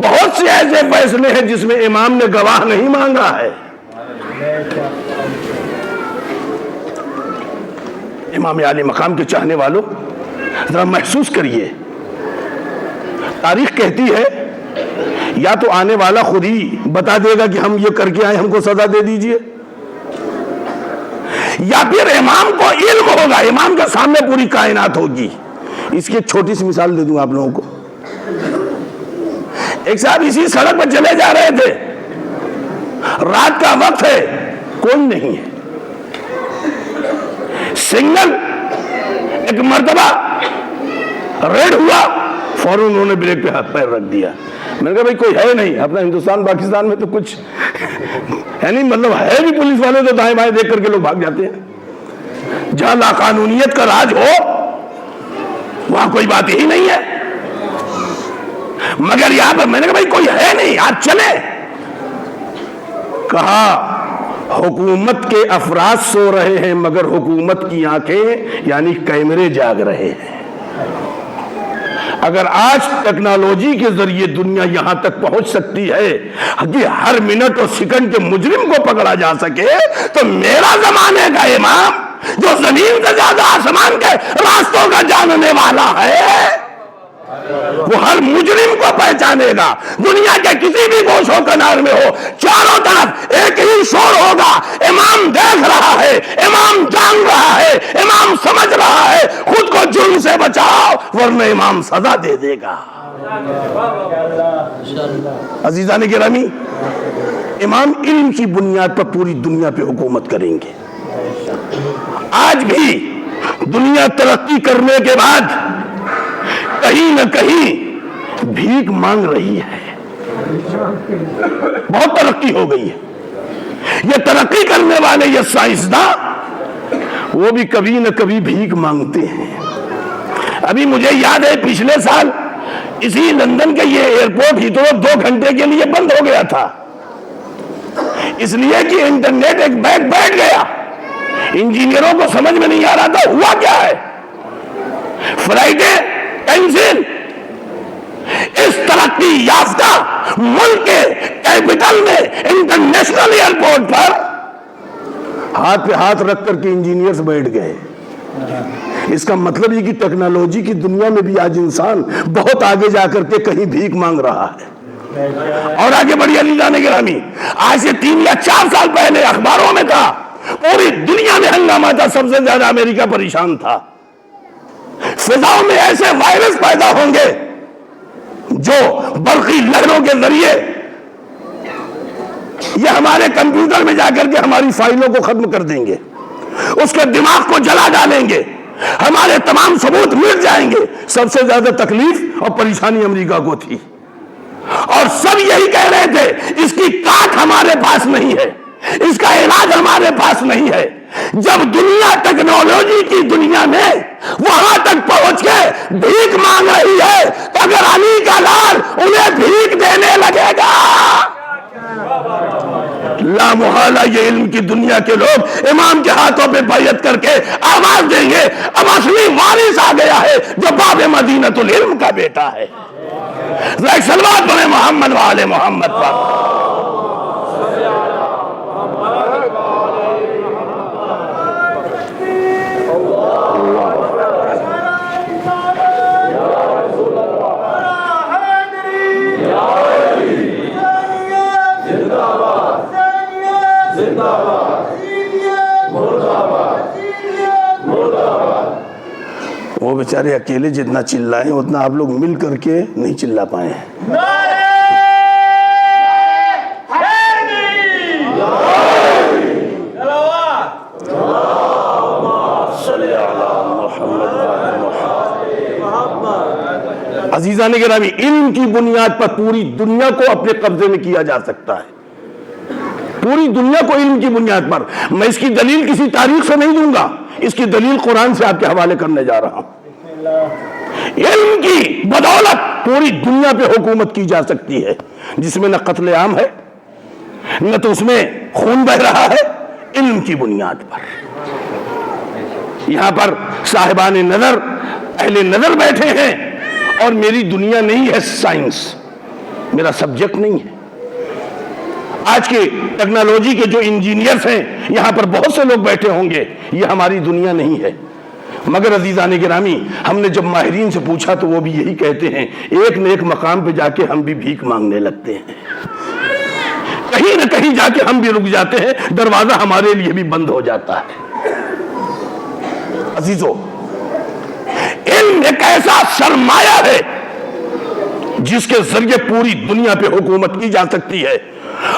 بہت سے ایسے فیصلے ہیں جس میں امام نے گواہ نہیں مانگا ہے۔ امام علی مقام کے چاہنے والوں ذرا محسوس کریے، تاریخ کہتی ہے یا تو آنے والا خود ہی بتا دے گا کہ ہم یہ کر کے آئے، ہم کو سزا دے دیجئے، یا پھر امام کو علم ہوگا، امام کے سامنے پوری کائنات ہوگی۔ اس کی ایک چھوٹی سی مثال دے دوں آپ لوگوں کو۔ ایک صاحب اسی سڑک پر چلے جا رہے تھے، رات کا وقت ہے، کوئی نہیں ہے، سگنل ایک مرتبہ ریڈ ہوا، فوراً انہوں نے بریک پہ ہاتھ پیر رکھ دیا۔ میں نے کہا بھائی کوئی ہے نہیں، اپنا ہندوستان پاکستان میں تو کچھ ہے نہیں، مطلب ہے بھی پولیس والے تو دائیں بائیں دیکھ کر کے لوگ بھاگ جاتے ہیں۔ جہاں لاقانونیت کا راج ہو وہاں کوئی بات ہی نہیں ہے، مگر یہاں پر میں نے کہا بھائی کوئی ہے نہیں، آپ چلے۔ کہا حکومت کے افراد سو رہے ہیں مگر حکومت کی آنکھیں یعنی کیمرے جاگ رہے ہیں۔ اگر آج ٹیکنالوجی کے ذریعے دنیا یہاں تک پہنچ سکتی ہے کہ ہر منٹ اور سیکنڈ کے مجرم کو پکڑا جا سکے، تو میرا زمانے کا امام جو زمین سے زیادہ آسمان کے راستوں کا جاننے والا ہے، وہ ہر مجرم کو پہچانے گا. دنیا کے کسی بھی گوش و کنار میں ہو, چاروں طرف ایک ہی شور ہوگا, امام دیکھ رہا ہے, امام جان رہا ہے, امام سمجھ رہا ہے, خود کو جرم سے بچاؤ ورنہ امام سزا دے دے گا. عزیزان گرامی, امام علم کی بنیاد پر پوری دنیا پہ حکومت کریں گے. آج بھی دنیا ترقی کرنے کے بعد کہیں نہ کہیں بھیک مانگ رہی ہے. بہت ترقی ہو گئی ہے. یہ ترقی کرنے والے یہ سائنسداں وہ بھی کبھی نہ کبھی بھیک مانگتے ہیں. ابھی مجھے یاد ہے پچھلے سال اسی لندن کے یہ ایئرپورٹ ہیتھرو 2 گھنٹے کے لیے بند ہو گیا تھا, اس لیے کہ انٹرنیٹ ایک بیٹھ گیا. انجینئروں کو سمجھ میں نہیں آ رہا تھا ہوا کیا ہے, فرائیڈے کینسل. اس ترقی یافتہ ملک کے کیپٹل میں انٹرنیشنل ایئرپورٹ پر ہاتھ پہ ہاتھ رکھ کر کے انجینئرز بیٹھ گئے. اس کا مطلب یہ کہ ٹیکنالوجی کی دنیا میں بھی آج انسان بہت آگے جا کر کے کہیں بھیک مانگ رہا ہے. اور آگے بڑھی عزیزان گرامی, آج سے 3 یا 4 سال پہلے اخباروں میں تھا, پوری دنیا میں ہنگامہ تھا, سب سے زیادہ امریکہ پریشان تھا. فضاؤں میں ایسے وائرس پیدا ہوں گے جو برقی لہروں کے ذریعے یہ ہمارے کمپیوٹر میں جا کر کے ہماری فائلوں کو ختم کر دیں گے, اس کے دماغ کو جلا ڈالیں گے, ہمارے تمام ثبوت مٹ جائیں گے. سب سے زیادہ تکلیف اور پریشانی امریکہ کو تھی, اور سب یہی کہہ رہے تھے اس کی کاٹ ہمارے پاس نہیں ہے, اس کا علاج ہمارے پاس نہیں ہے. جب دنیا ٹیکنالوجی کی دنیا میں وہاں تک پہنچ کے بھیک مانگ رہی ہے, تو اگر علی کا لال انہیں بھیک دینے لگے گا, لا محالہ یہ علم کی دنیا کے لوگ امام کے ہاتھوں پہ بیعت کر کے آواز دیں گے اب اصلی وارث آ گیا ہے جو باب مدینۃ العلم کا بیٹا ہے. ایک صلوات پڑھیں محمد وآل محمد پر. وہ بیچارے اکیلے جتنا چلائیں اتنا آپ لوگ مل کر کے نہیں چلا پائے ہیں. عزیزان گرامی, علم کی بنیاد پر پوری دنیا کو اپنے قبضے میں کیا جا سکتا ہے, پوری دنیا کو علم کی بنیاد پر. میں اس کی دلیل کسی تاریخ سے نہیں دوں گا, اس کی دلیل قرآن سے آپ کے حوالے کرنے جا رہا ہوں. علم کی بدولت پوری دنیا پہ حکومت کی جا سکتی ہے, جس میں نہ قتل عام ہے نہ تو اس میں خون بہ رہا ہے, علم کی بنیاد پر. یہاں پر صاحبان نظر, اہل نظر بیٹھے ہیں, اور میری دنیا نہیں ہے سائنس, میرا سبجیکٹ نہیں ہے. آج کے ٹیکنالوجی کے جو انجینئرز ہیں یہاں پر بہت سے لوگ بیٹھے ہوں گے, یہ ہماری دنیا نہیں ہے. مگر عزیزان گرامی, ہم نے جب ماہرین سے پوچھا تو وہ بھی یہی کہتے ہیں, ایک نہ ایک مقام پہ جا کے ہم بھی بھیک مانگنے لگتے ہیں, کہیں نہ کہیں جا کے ہم بھی رک جاتے ہیں, دروازہ ہمارے لیے بھی بند ہو جاتا ہے. عزیزو, علم ایک ایسا سرمایہ ہے جس کے ذریعے پوری دنیا پہ حکومت کی جا سکتی ہے,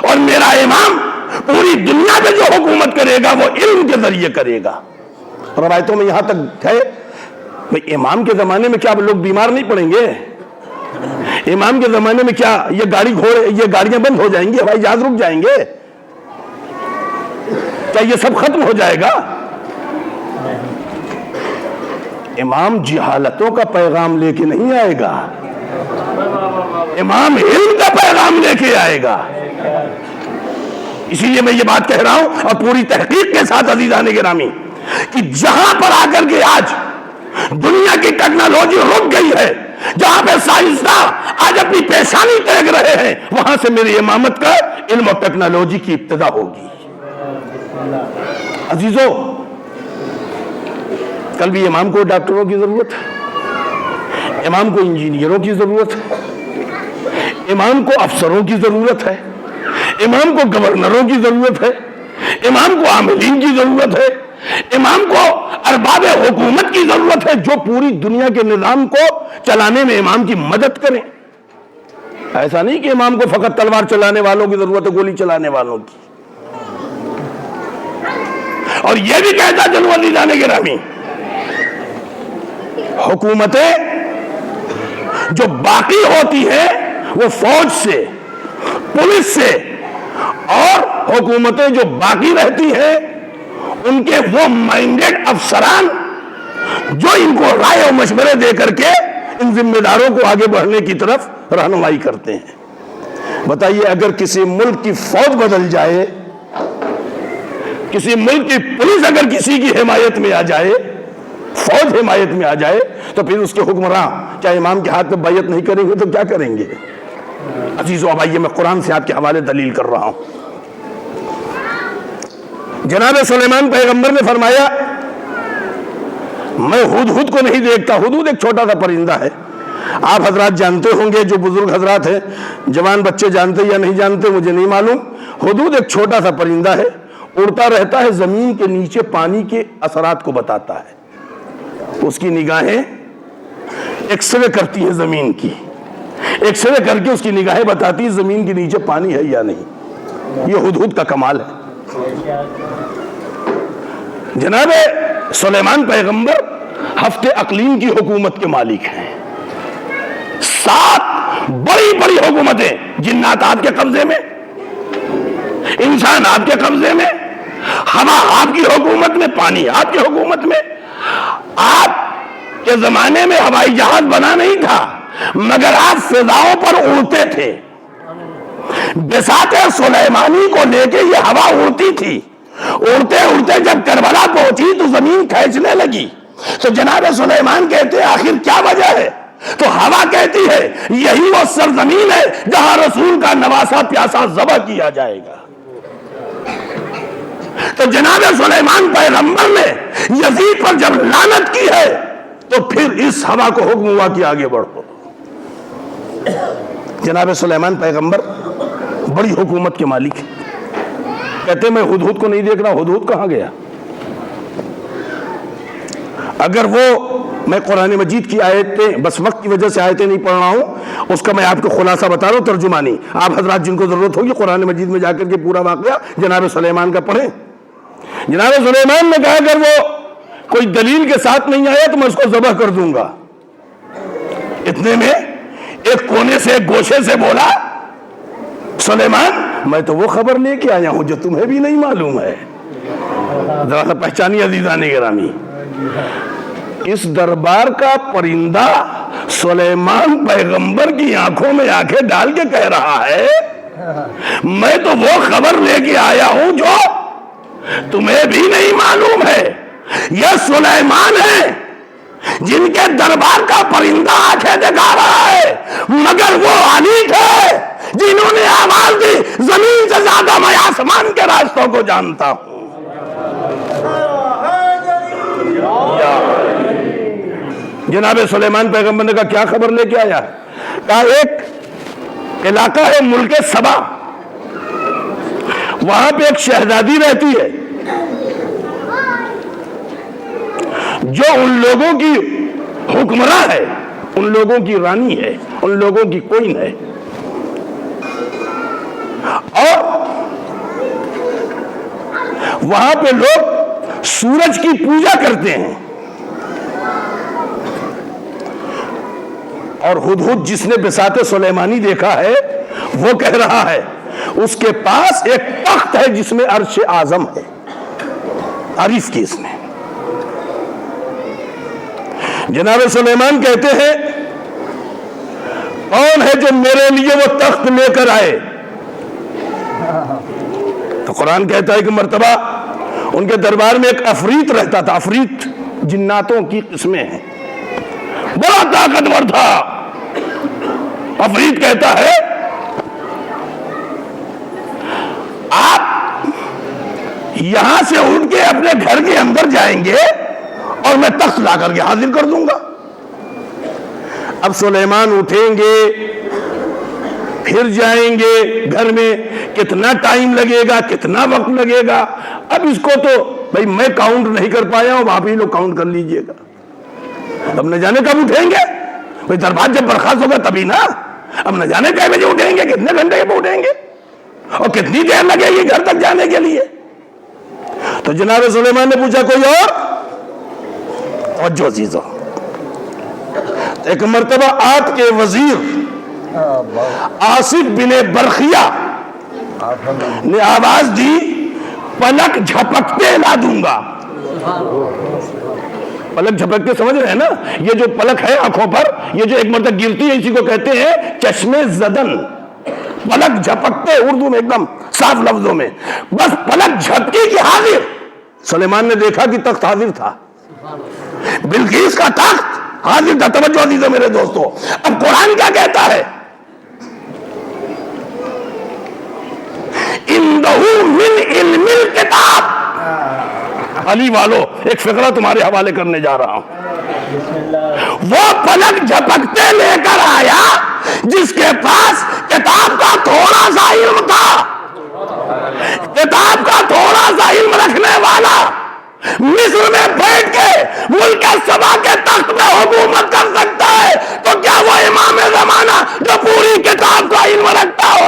اور میرا امام پوری دنیا پہ جو حکومت کرے گا وہ علم کے ذریعے کرے گا. روایتوں میں یہاں تک ہے, امام کے زمانے میں کیا لوگ بیمار نہیں پڑیں گے؟ امام کے زمانے میں کیا یہ گاڑیاں بند ہو جائیں گی, ہوائی جہاز رک جائیں گے؟ کیا یہ سب ختم ہو جائے گا؟ امام جہالتوں کا پیغام لے کے نہیں آئے گا, امام علم کا پیغام لے کے آئے گا. اسی لیے میں یہ بات کہہ رہا ہوں, اور پوری تحقیق کے ساتھ عزیزان گرامی, کہ جہاں پر آ کر کے آج دنیا کی ٹیکنالوجی رک گئی ہے, جہاں پہ سائنسداں آج اپنی پیشانی تیگ رہے ہیں, وہاں سے میری امامت کا علم اور ٹیکنالوجی کی ابتدا ہوگی. عزیزو, کل بھی امام کو ڈاکٹروں کی ضرورت ہے, امام کو انجینئروں کی ضرورت ہے، امام کو افسروں کی ضرورت ہے، امام کو گورنروں کی ضرورت ہے، امام کو عاملین کی ضرورت ہے، امام کو ارباب حکومت کی ضرورت ہے جو پوری دنیا کے نظام کو چلانے میں امام کی مدد کریں۔ ایسا نہیں کہ امام کو فقط تلوار چلانے والوں کی ضرورت ہے، گولی چلانے والوں کی۔ اور یہ بھی کہتا چلو عزیزان گرامی، حکومتیں جو باقی ہوتی ہیں وہ فوج سے، پولیس سے، اور حکومتیں جو باقی رہتی ہیں ان کے وہ مائنڈڈ افسران جو ان کو رائے و مشورے دے کر کے ان ذمہ داروں کو آگے بڑھنے کی طرف رہنمائی کرتے ہیں۔ بتائیے اگر کسی ملک کی فوج بدل جائے، کسی ملک کی پولیس اگر کسی کی حمایت میں آ جائے، فوج حمایت میں آ جائے، تو پھر اس کے حکمراں کیا امام کے ہاتھ میں بیعت نہیں کریں گے تو کیا کریں گے؟ عزیزو اب آئیے میں قرآن سے آپ کے حوالے دلیل کر رہا ہوں۔ جناب سلیمان پیغمبر نے فرمایا میں ہدہد کو نہیں دیکھتا۔ ہدہد ایک چھوٹا سا پرندہ ہے، آپ حضرات جانتے ہوں گے، جو بزرگ حضرات ہیں، جوان بچے جانتے یا نہیں جانتے مجھے نہیں معلوم۔ ہدہد ایک چھوٹا سا پرندہ ہے، اڑتا رہتا ہے، زمین کے نیچے پانی کے اثرات کو بتاتا ہے۔ اس کی نگاہیں ایکس رے کرتی ہیں زمین کی، ایکس رے کر کے اس کی نگاہیں بتاتی ہیں زمین کے نیچے پانی ہے یا نہیں۔ یہ ہدہد کا کمال ہے۔ جناب سلیمان پیغمبر ہفتے اقلیم کی حکومت کے مالک ہیں۔ 7 بڑی بڑی حکومتیں، جنات آپ کے قبضے میں، انسان آپ کے قبضے میں، ہوا آپ کی حکومت میں، پانی آپ کی حکومت میں۔ آپ کے زمانے میں ہوائی جہاز بنا نہیں تھا مگر آپ فضاؤں پر اڑتے تھے۔ بساط سلیمانی کو لے کے یہ ہوا اڑتی تھی، اڑتے اڑتے جب کربلا پہنچی تو زمین کھینچنے لگی۔ تو جناب سلیمان کہتے ہیں آخر کیا وجہ ہے؟ تو ہوا کہتی ہے یہی وہ سرزمین ہے جہاں رسول کا نواسا پیاسا ذبح کیا جائے گا۔ تو جناب سلیمان پیغمبر نے یزید پر جب لعنت کی ہے تو پھر اس ہوا کو حکم ہوا کہ آگے بڑھو۔ جناب سلیمان پیغمبر بڑی حکومت کے مالک ہیں۔ کہتے ہیں میں ہدہد کو نہیں دیکھ رہا، ہدہد کہاں گیا؟ اگر وہ، میں قرآن مجید کی آیتیں، بس وقت کی وجہ سے آیتیں نہیں پڑھ رہا ہوں، اس کا میں آپ کو خلاصہ بتا رہا ہوں، ترجمہ نہیں۔ آپ حضرات جن کو ضرورت ہوگی قرآن مجید میں جا کر کے پورا واقعہ جناب سلیمان کا پڑھیں۔ جناب سلیمان نے کہا اگر وہ کوئی دلیل کے ساتھ نہیں آیا تو میں اس کو ذبح کر دوں گا۔ اتنے میں ایک کونے سے، ایک گوشے سے بولا سلیمان میں تو وہ خبر لے کے آیا ہوں جو تمہیں بھی نہیں معلوم ہے۔ ذرا سا پہچانی عزیزان گرامی، اس دربار کا پرندہ سلیمان پیغمبر کی آنکھوں میں آنکھیں ڈال کے کہہ رہا ہے میں تو وہ خبر لے کے آیا ہوں جو تمہیں بھی نہیں معلوم ہے۔ یہ سلیمان ہے جن کے دربار کا پرندہ آنکھیں دکھا رہا ہے، مگر وہ علی تھے جنہوں نے آواز دی زمین سے زیادہ میں آسمان کے راستوں کو جانتا ہوں۔ جناب سلیمان پیغمبر نے کہا کیا خبر لے کے آیا؟ کہا ایک علاقہ ہے ملک سبا، وہاں پہ ایک شہزادی رہتی ہے جو ان لوگوں کی حکمراں ہے، ان لوگوں کی رانی ہے، ان لوگوں کی کوئن ہے، اور وہاں پہ لوگ سورج کی پوجا کرتے ہیں۔ اور ہدہد جس نے بساط سلیمانی دیکھا ہے وہ کہہ رہا ہے اس کے پاس ایک تخت ہے جس میں عرش اعظم ہے، تعریف کی اس نے۔ جناب سلیمان کہتے ہیں کون ہے جو میرے لیے وہ تخت لے کر آئے؟ تو قرآن کہتا ہے کہ مرتبہ ان کے دربار میں ایک عفریت رہتا تھا، عفریت جناتوں کی قسمیں ہیں، بڑا طاقتور تھا۔ عفریت کہتا ہے آپ یہاں سے اٹھ کے اپنے گھر کے اندر جائیں گے اور میں تخت لا کر کے حاضر کر دوں گا۔ اب سلیمان اٹھیں گے پھر جائیں گے گھر میں، کتنا ٹائم لگے گا، کتنا وقت لگے گا؟ اب اس کو تو بھائی میں کاؤنٹ نہیں کر پایا ہوں، آپ ہی لوگ کاؤنٹ کر لیجئے گا۔ اب نہ جانے کب اٹھیں گے، بھائی دربار جب برخاست ہوگا تبھی نا، اب نہ جانے کئے بجے اٹھیں گے، کتنے گھنٹے پہ اٹھیں گے، اور کتنی دیر لگے گی گھر تک جانے کے لیے۔ تو جناب سلیمان نے پوچھا کوئی اور جو عزیزوں، ایک مرتبہ آپ کے وزیر آصف بن برخیہ نے آواز دی، پلک جھپکتے لا دوں گا۔ پلک جھپکتے سمجھ رہے ہیں نا، یہ جو پلک ہے آنکھوں پر، یہ جو ایک مرتبہ گرتی ہے، اسی کو کہتے ہیں چشمے زدن۔ پلک جھپکتے، اردو میں ایک دم صاف لفظوں میں، بس پلک جھپکی کی حاضر۔ سلیمان نے دیکھا کہ تخت حاضر تھا، بلقیس کا تخت حاضر تھا۔ توجہ عزیزو میرے دوستو، اب قرآن کیا کہتا ہے؟ اِنَّهُ مِنْ عِلْمِ الْكِتَابِ۔ علی والو ایک فقرہ تمہارے حوالے کرنے جا رہا ہوں۔ وہ پلک جھپکتے لے کر آیا جس کے پاس کتاب کا تھوڑا سا علم تھا، کتاب کا تھوڑا سا علم رکھنے والا مصر میں بیٹھ کے ملک سبا کے تخت میں حکومت کر سکتا ہے، تو کیا وہ امام زمانہ جو پوری کتاب کا علم رکھتا ہو؟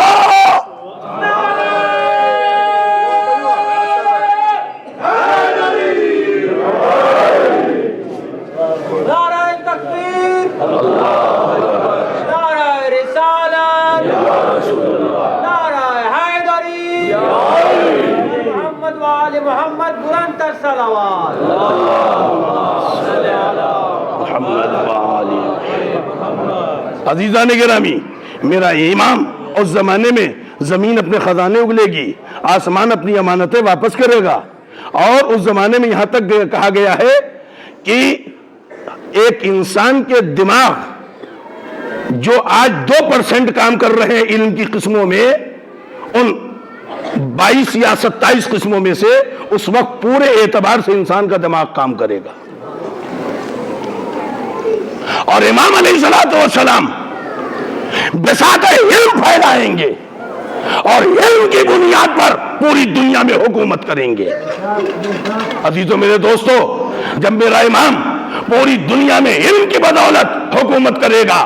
محمد بلند صلوات عزیزان گرامی، میرا امام اس زمانے میں زمین اپنے خزانے اگلے گی، آسمان اپنی امانتیں واپس کرے گا، اور اس زمانے میں یہاں تک کہا گیا ہے کہ ایک انسان کے دماغ جو آج 2% کام کر رہے ہیں علم کی قسموں میں، ان 22 یا 27 قسموں میں سے اس وقت پورے اعتبار سے انسان کا دماغ کام کرے گا۔ اور امام علیہ السلام بساط علم پھیلائیں گے اور علم کی بنیاد پر پوری دنیا میں حکومت کریں گے۔ عزیزو میرے دوستو، جب میرا امام پوری دنیا میں علم کی بدولت حکومت کرے گا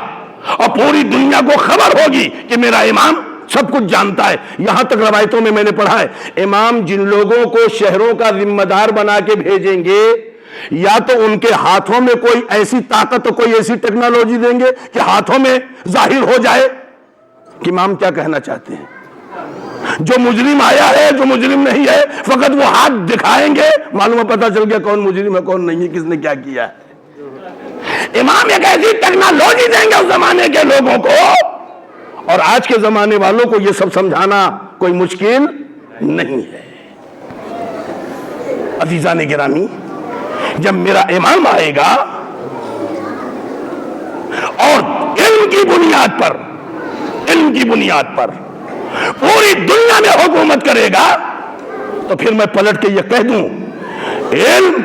اور پوری دنیا کو خبر ہوگی کہ میرا امام سب کچھ جانتا ہے، یہاں تک روایتوں میں نے پڑھا ہے امام جن لوگوں کو شہروں کا ذمہ دار بنا کے بھیجیں گے، یا تو ان کے ہاتھوں میں کوئی ایسی طاقت، کوئی ایسی ٹیکنالوجی دیں گے کہ ہاتھوں میں ظاہر ہو جائے کہ امام کیا کہنا چاہتے ہیں۔ جو مجرم آیا ہے، جو مجرم نہیں ہے، فقط وہ ہاتھ دکھائیں گے، معلوم پتہ چل گیا کون مجرم ہے کون نہیں ہے، کس نے کیا کیا ہے۔ امام ایک ایسی ٹیکنالوجی دیں گے اس زمانے کے لوگوں کو، اور آج کے زمانے والوں کو یہ سب سمجھانا کوئی مشکل نہیں ہے۔ عزیزان گرامی، جب میرا امام آئے گا اور علم کی بنیاد پر پوری دنیا میں حکومت کرے گا، تو پھر میں پلٹ کے یہ کہہ دوں، علم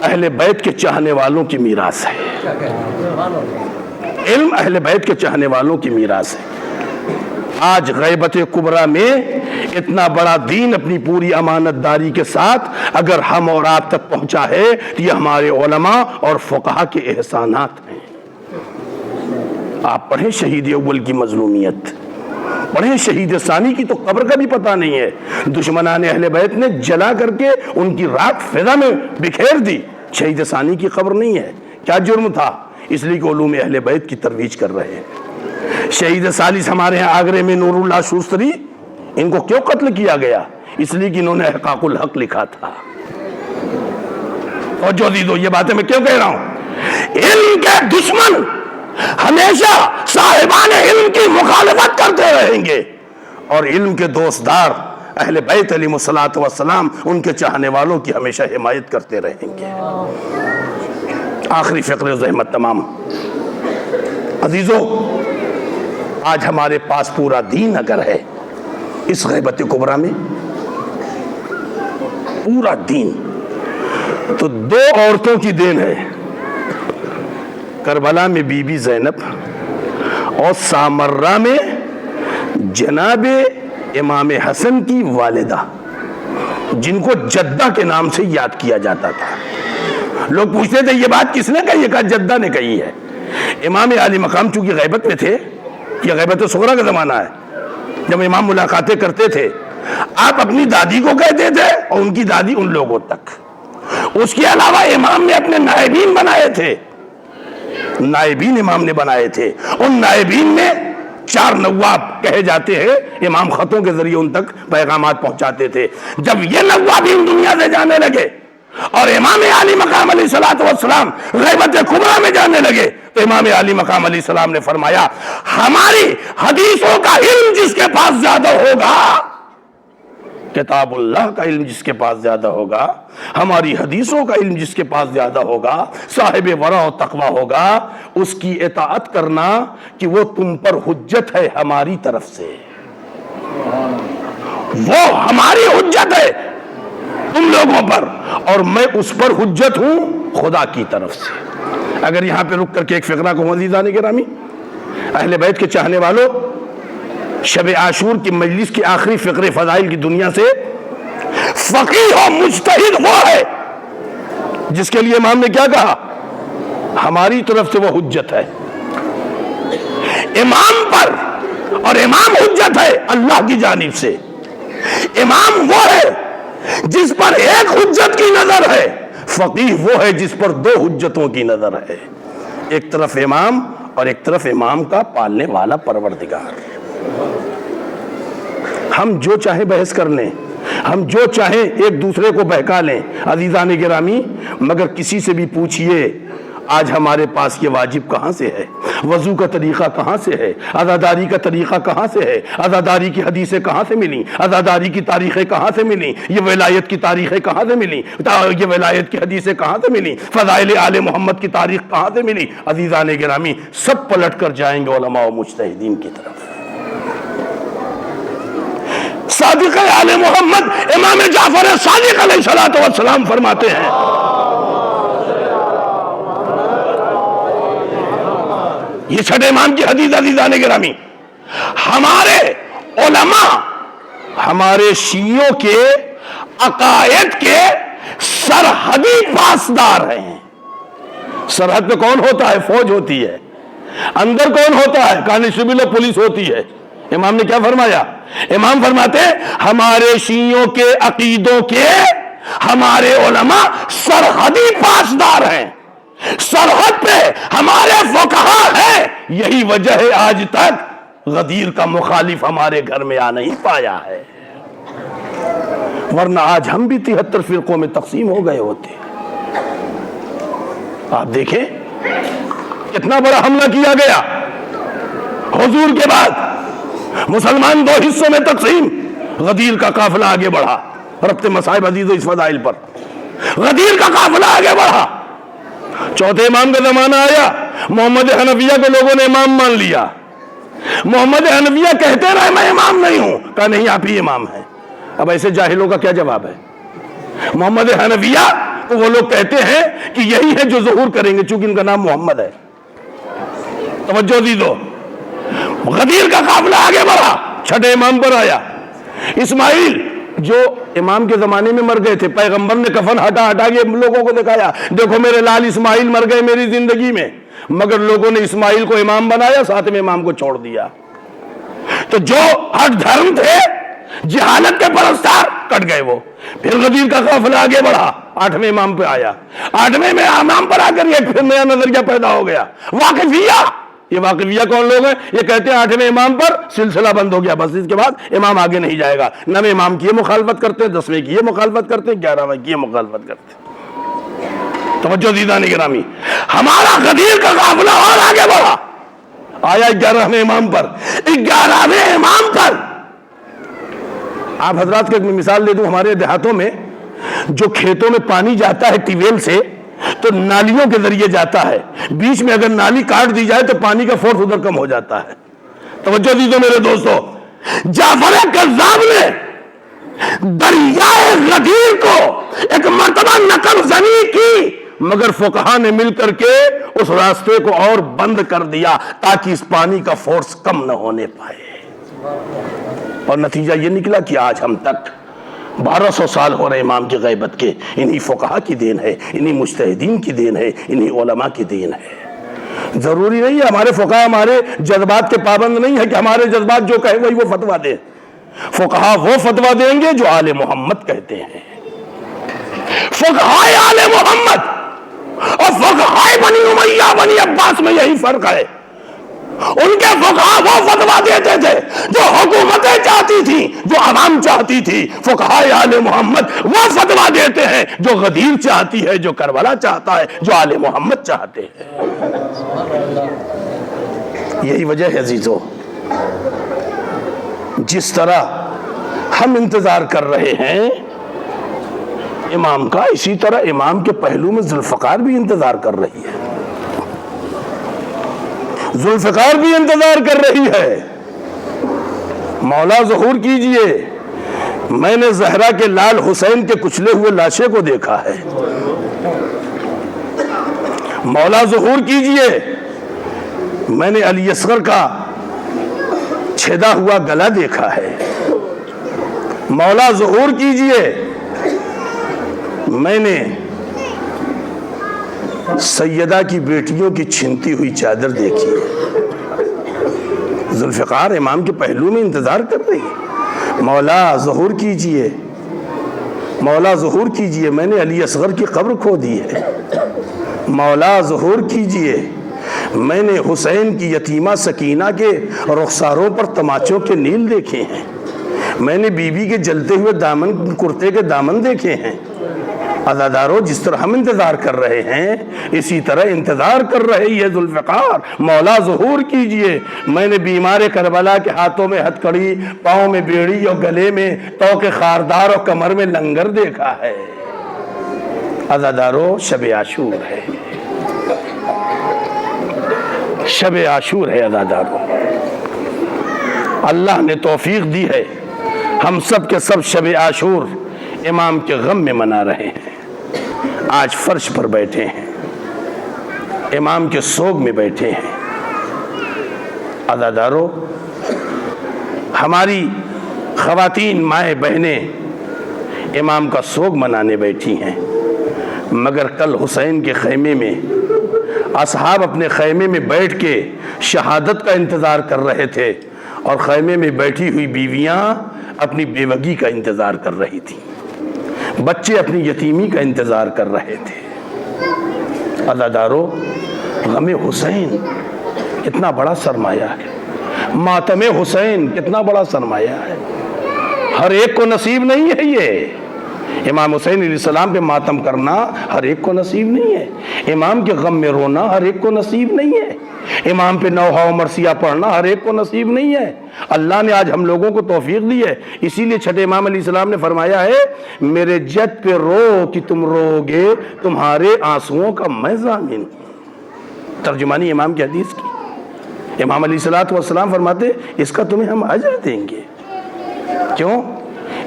اہل بیت کے چاہنے والوں کی میراث ہے۔ علم اہل بیت کے چاہنے والوں کی میراث ہے۔ آج غیبت کبریٰ میں اتنا بڑا دین اپنی پوری امانت داری کے ساتھ اگر ہم اور آپ تک پہنچا ہے تو یہ ہمارے علماء اور فقہا کے احسانات ہیں۔ آپ پڑھیں شہید اول کی مظلومیت، پڑھیں شہید ثانی کی تو قبر کا بھی پتہ نہیں ہے، دشمنان اہل بیت نے جلا کر کے ان کی رات فضا میں بکھیر دی، شہید ثانی کی قبر نہیں ہے۔ کیا جرم تھا؟ اس لیے کہ علوم اہل بیت کی ترویج کر رہے ہیں۔ شہید ثالث ہمارے ہاں آگرے میں نور اللہ شوستری، ان کو کیوں قتل کیا گیا؟ اس لیے کہ انہوں نے احقاق الحق لکھا تھا۔ اور جو دیدو، یہ باتیں میں کیوں کہہ رہا ہوں؟ علم کے دشمن ہمیشہ صاحبان علم کی مخالفت کرتے رہیں گے، اور علم کے دوستدار اہل بیت علیہ الصلوۃ والسلام ان کے چاہنے والوں کی ہمیشہ حمایت کرتے رہیں گے۔ آخری فقرے زحمت تمام عزیزو، آج ہمارے پاس پورا دین اگر ہے اس غیبت کبریٰ میں، پورا دین، تو دو عورتوں کی دین ہے۔ کربلا میں بی بی زینب اور سامرہ میں جناب امام حسن کی والدہ، جن کو جدہ کے نام سے یاد کیا جاتا تھا۔ لوگ پوچھتے تھے یہ بات کس نے کہی ہے؟ کہا جدہ نے کہی ہے۔ امام عالی مقام چونکہ غیبت میں تھے، یہ غیبت صغریٰ کا زمانہ ہے، جب امام ملاقاتیں کرتے تھے، آپ اپنی دادی کو کہتے تھے اور ان کی دادی ان لوگوں تک۔ اس کے علاوہ امام نے اپنے نائبین بنائے تھے، نائبین امام نے بنائے تھے۔ ان نائبین میں 4 نواب کہے جاتے ہیں، امام خطوں کے ذریعے ان تک پیغامات پہنچاتے تھے۔ جب یہ نوابین دنیا سے جانے لگے اور امام عالی مقام علیہ السلام غیبت کبریٰ میں جانے لگے، تو امام عالی مقام علیہ السلام نے فرمایا ہماری حدیثوں کا علم جس کے پاس زیادہ ہوگا، کتاب اللہ کا علم جس کے پاس زیادہ ہوگا، ہماری حدیثوں کا علم جس کے پاس زیادہ ہوگا، صاحب ورع و تقوی ہوگا، اس کی اطاعت کرنا کہ وہ تم پر حجت ہے ہماری طرف سے، وہ ہماری حجت ہے تم لوگوں پر، اور میں اس پر حجت ہوں خدا کی طرف سے۔ اگر یہاں پہ رک کر کے ایک فقرہ کو عزیزان گرامی، اہل بیت کے چاہنے والوں، شب عاشور کی مجلس کی آخری فقرے فضائل کی دنیا سے فقیہ و مجتہد وہ ہے جس کے لیے امام نے کیا کہا؟ ہماری طرف سے وہ حجت ہے امام پر، اور امام حجت ہے اللہ کی جانب سے۔ امام وہ ہے جس پر ایک حجت کی نظر ہے، فقیہ وہ ہے جس پر 2 حجتوں کی نظر ہے، ایک طرف امام اور ایک طرف امام کا پالنے والا پروردگار۔ ہم جو چاہیں بحث کر لیں، ہم جو چاہیں ایک دوسرے کو بہکا لیں عزیزان گرامی، مگر کسی سے بھی پوچھئے آج ہمارے پاس یہ واجب کہاں سے ہے، وضو کا طریقہ کہاں سے ہے، عزاداری کا طریقہ کہاں سے ہے، عزاداری کی حدیثیں کہاں سے ملیں، عزاداری کی تاریخیں کہاں سے ملیں، یہ ولایت کی تاریخیں کہاں سے ملیں، یہ ولایت کی حدیثیں کہاں سے ملیں، فضائل آل محمد کی تاریخ کہاں سے ملی؟ عزیزان گرامی سب پلٹ کر جائیں گے علماء و مجتہدین کی طرف۔ صادق آل محمد امام جعفر صادق علیہ السلام فرماتے ہیں یہ چھٹے امام کی حدیث عزیزان گرامی، ہمارے علماء ہمارے شیعوں کے عقائد کے سرحدی پاسدار ہیں۔ سرحد پہ کون ہوتا ہے؟ فوج ہوتی ہے۔ اندر کون ہوتا ہے؟ کانسٹیبل اور پولیس ہوتی ہے۔ امام نے کیا فرمایا؟ امام فرماتے ہیں ہمارے شیعوں کے عقیدوں کے ہمارے علماء سرحدی پاسدار ہیں، سرحد پہ ہمارے فقہا ہیں۔ یہی وجہ ہے آج تک غدیر کا مخالف ہمارے گھر میں آ نہیں پایا ہے، ورنہ آج ہم بھی 73 فرقوں میں تقسیم ہو گئے ہوتے۔ آپ دیکھیں کتنا بڑا حملہ کیا گیا حضور کے بعد، مسلمان 2 حصوں میں تقسیم، غدیر کا قافلہ آگے بڑھا، ربط مصائب عزیز و اس فضائل پر غدیر کا قافلہ آگے بڑھا۔ چوتھے امام کا زمانہ آیا، محمد حنفیہ کو لوگوں نے امام مان لیا۔ محمد حنفیہ کہتے رہے میں امام نہیں ہوں، کہا نہیں آپ ہی امام ہیں۔ اب ایسے جاہلوں کا کیا جواب ہے؟ محمد حنفیہ کو وہ لوگ کہتے ہیں کہ یہی ہے جو ظہور کریں گے چونکہ ان کا نام محمد ہے۔ توجہ دیدو، غدیر کا قافلہ آگے بڑھا، چھٹے امام پر آیا۔ اسماعیل جو امام کے زمانے میں مر گئے تھے، پیغمبر نے کفن ہٹا کے لوگوں کو دکھایا، دیکھو میرے لال اسماعیل مر گئے میری زندگی میں، مگر لوگوں نے اسماعیل کو امام بنایا، 7ویں امام کو چھوڑ دیا۔ تو جو حق دھرم تھے، جہالت کے پرستار، کٹ گئے وہ۔ پھر غدیر کا قافلہ آگے بڑھا، 8ویں امام پہ آیا۔ 8ویں میں امام پر آ کر ایک پھر نیا نظریہ پیدا ہو گیا، واقفیہ۔ یہ واقفیہ کون لوگ ہیں؟ یہ کہتے ہیں 8ویں امام پر سلسلہ بند ہو گیا، بس اس کے بعد امام آگے نہیں جائے گا۔ 9ویں امام کی یہ مخالفت کرتے ہیں، 10ویں کی یہ مخالفت کرتے ہیں، 11ویں کی یہ مخالفت کرتے ہیں۔ توجہ دیدان گرامی، ہمارا غدیر کا قافلہ اور آگے بڑھا، آیا 11ویں امام پر۔ 11ویں امام پر آپ حضرات کو ایک مثال دے دوں، ہمارے دیہاتوں میں جو کھیتوں میں پانی جاتا ہے ٹیوب ویل سے، تو نالیوں کے ذریعے جاتا ہے، بیچ میں اگر نالی کاٹ دی جائے تو پانی کا فورس ادھر کم ہو جاتا ہے۔ توجہ دیجو میرے دوستو، جعفر کذاب نے دریائے غدیر کو ایک مرتبہ نقب زنی کی، مگر فقہا نے مل کر کے اس راستے کو اور بند کر دیا تاکہ اس پانی کا فورس کم نہ ہونے پائے، اور نتیجہ یہ نکلا کہ آج ہم تک 1200 سال ہو رہے امام کی غیبت کے۔ انہی فقہا کی دین ہے، انہی مجتہدین کی دین ہے، انہی علماء کی دین ہے۔ ضروری نہیں ہے ہمارے فقہا ہمارے جذبات کے پابند نہیں ہے کہ ہمارے جذبات جو کہے وہی وہ فتویٰ دیں۔ فقہا وہ فتویٰ دیں گے جو آل محمد کہتے ہیں۔ فقہائے آل محمد اور فقہائے بنی امیہ بنی عباس میں یہی فرق ہے۔ ان کے فقہا وہ فتویٰ دیتے تھے جو حکومتیں چاہتی تھی، جو عوام چاہتی تھی۔ فقہائے آل محمد وہ فتویٰ دیتے ہیں جو غدیر چاہتی ہے، جو کربلا چاہتا ہے، جو آل محمد چاہتے ہیں۔ یہی وجہ ہے عزیزو، جس طرح ہم انتظار کر رہے ہیں امام کا، اسی طرح امام کے پہلو میں ذوالفقار بھی انتظار کر رہی ہے، ذوالفقار بھی انتظار کر رہی ہے۔ مولا ظہور کیجئے، میں نے زہرا کے لال حسین کے کچلے ہوئے لاشے کو دیکھا ہے۔ مولا ظہور کیجئے، میں نے علی اصغر کا چھیدا ہوا گلا دیکھا ہے۔ مولا ظہور کیجئے، میں نے سیدہ کی بیٹیوں کی چھنتی ہوئی چادر دیکھی ہے۔ ذوالفقار امام کے پہلو میں انتظار کر رہی ہے۔ مولا ظہور کیجئے، مولا ظہور کیجئے، میں نے علی اصغر کی قبر کھو دی ہے۔ مولا ظہور کیجئے، میں نے حسین کی یتیمہ سکینہ کے رخساروں پر تماچوں کے نیل دیکھے ہیں۔ میں نے بی بی کے جلتے ہوئے دامن، کرتے کے دامن دیکھے ہیں۔ عزادارو، جس طرح ہم انتظار کر رہے ہیں اسی طرح انتظار کر رہی ہے ذوالفقار۔ مولا ظہور کیجئے، میں نے بیمار کربلا کے ہاتھوں میں ہتھکڑی، پاؤں میں بیڑی اور گلے میں توق خاردار اور کمر میں لنگر دیکھا ہے۔ عزادارو، شب عاشور ہے، شب عاشور ہے عزادارو۔ اللہ نے توفیق دی ہے، ہم سب کے سب شب عاشور امام کے غم میں منا رہے ہیں۔ آج فرش پر بیٹھے ہیں، امام کے سوگ میں بیٹھے ہیں۔ عزادارو، ہماری خواتین مائیں بہنیں امام کا سوگ منانے بیٹھی ہیں، مگر کل حسین کے خیمے میں اصحاب اپنے خیمے میں بیٹھ کے شہادت کا انتظار کر رہے تھے، اور خیمے میں بیٹھی ہوئی بیویاں اپنی بیوگی کا انتظار کر رہی تھیں، بچے اپنی یتیمی کا انتظار کر رہے تھے۔ عزادارو، غم حسین کتنا بڑا سرمایہ ہے، ماتم حسین کتنا بڑا سرمایہ ہے، ہر ایک کو نصیب نہیں ہے۔ یہ امام حسین علیہ السلام پہ ماتم کرنا ہر ایک کو نصیب نہیں ہے، امام کے غم میں رونا ہر ایک کو نصیب نہیں ہے، امام پہ نوحہ و مرثیہ پڑھنا ہر ایک کو نصیب نہیں ہے۔ اللہ نے آج ہم لوگوں کو توفیق دی ہے، اسی لیے چھٹے امام علیہ السلام نے فرمایا ہے، میرے جد پہ رو کہ تم رو گے، تمہارے آنسوؤں کا میں ضامن ہوں۔ ترجمانی امام کی حدیث کی، امام علیہ السلام فرماتے اس کا تمہیں ہم اجر دیں گے۔ کیوں؟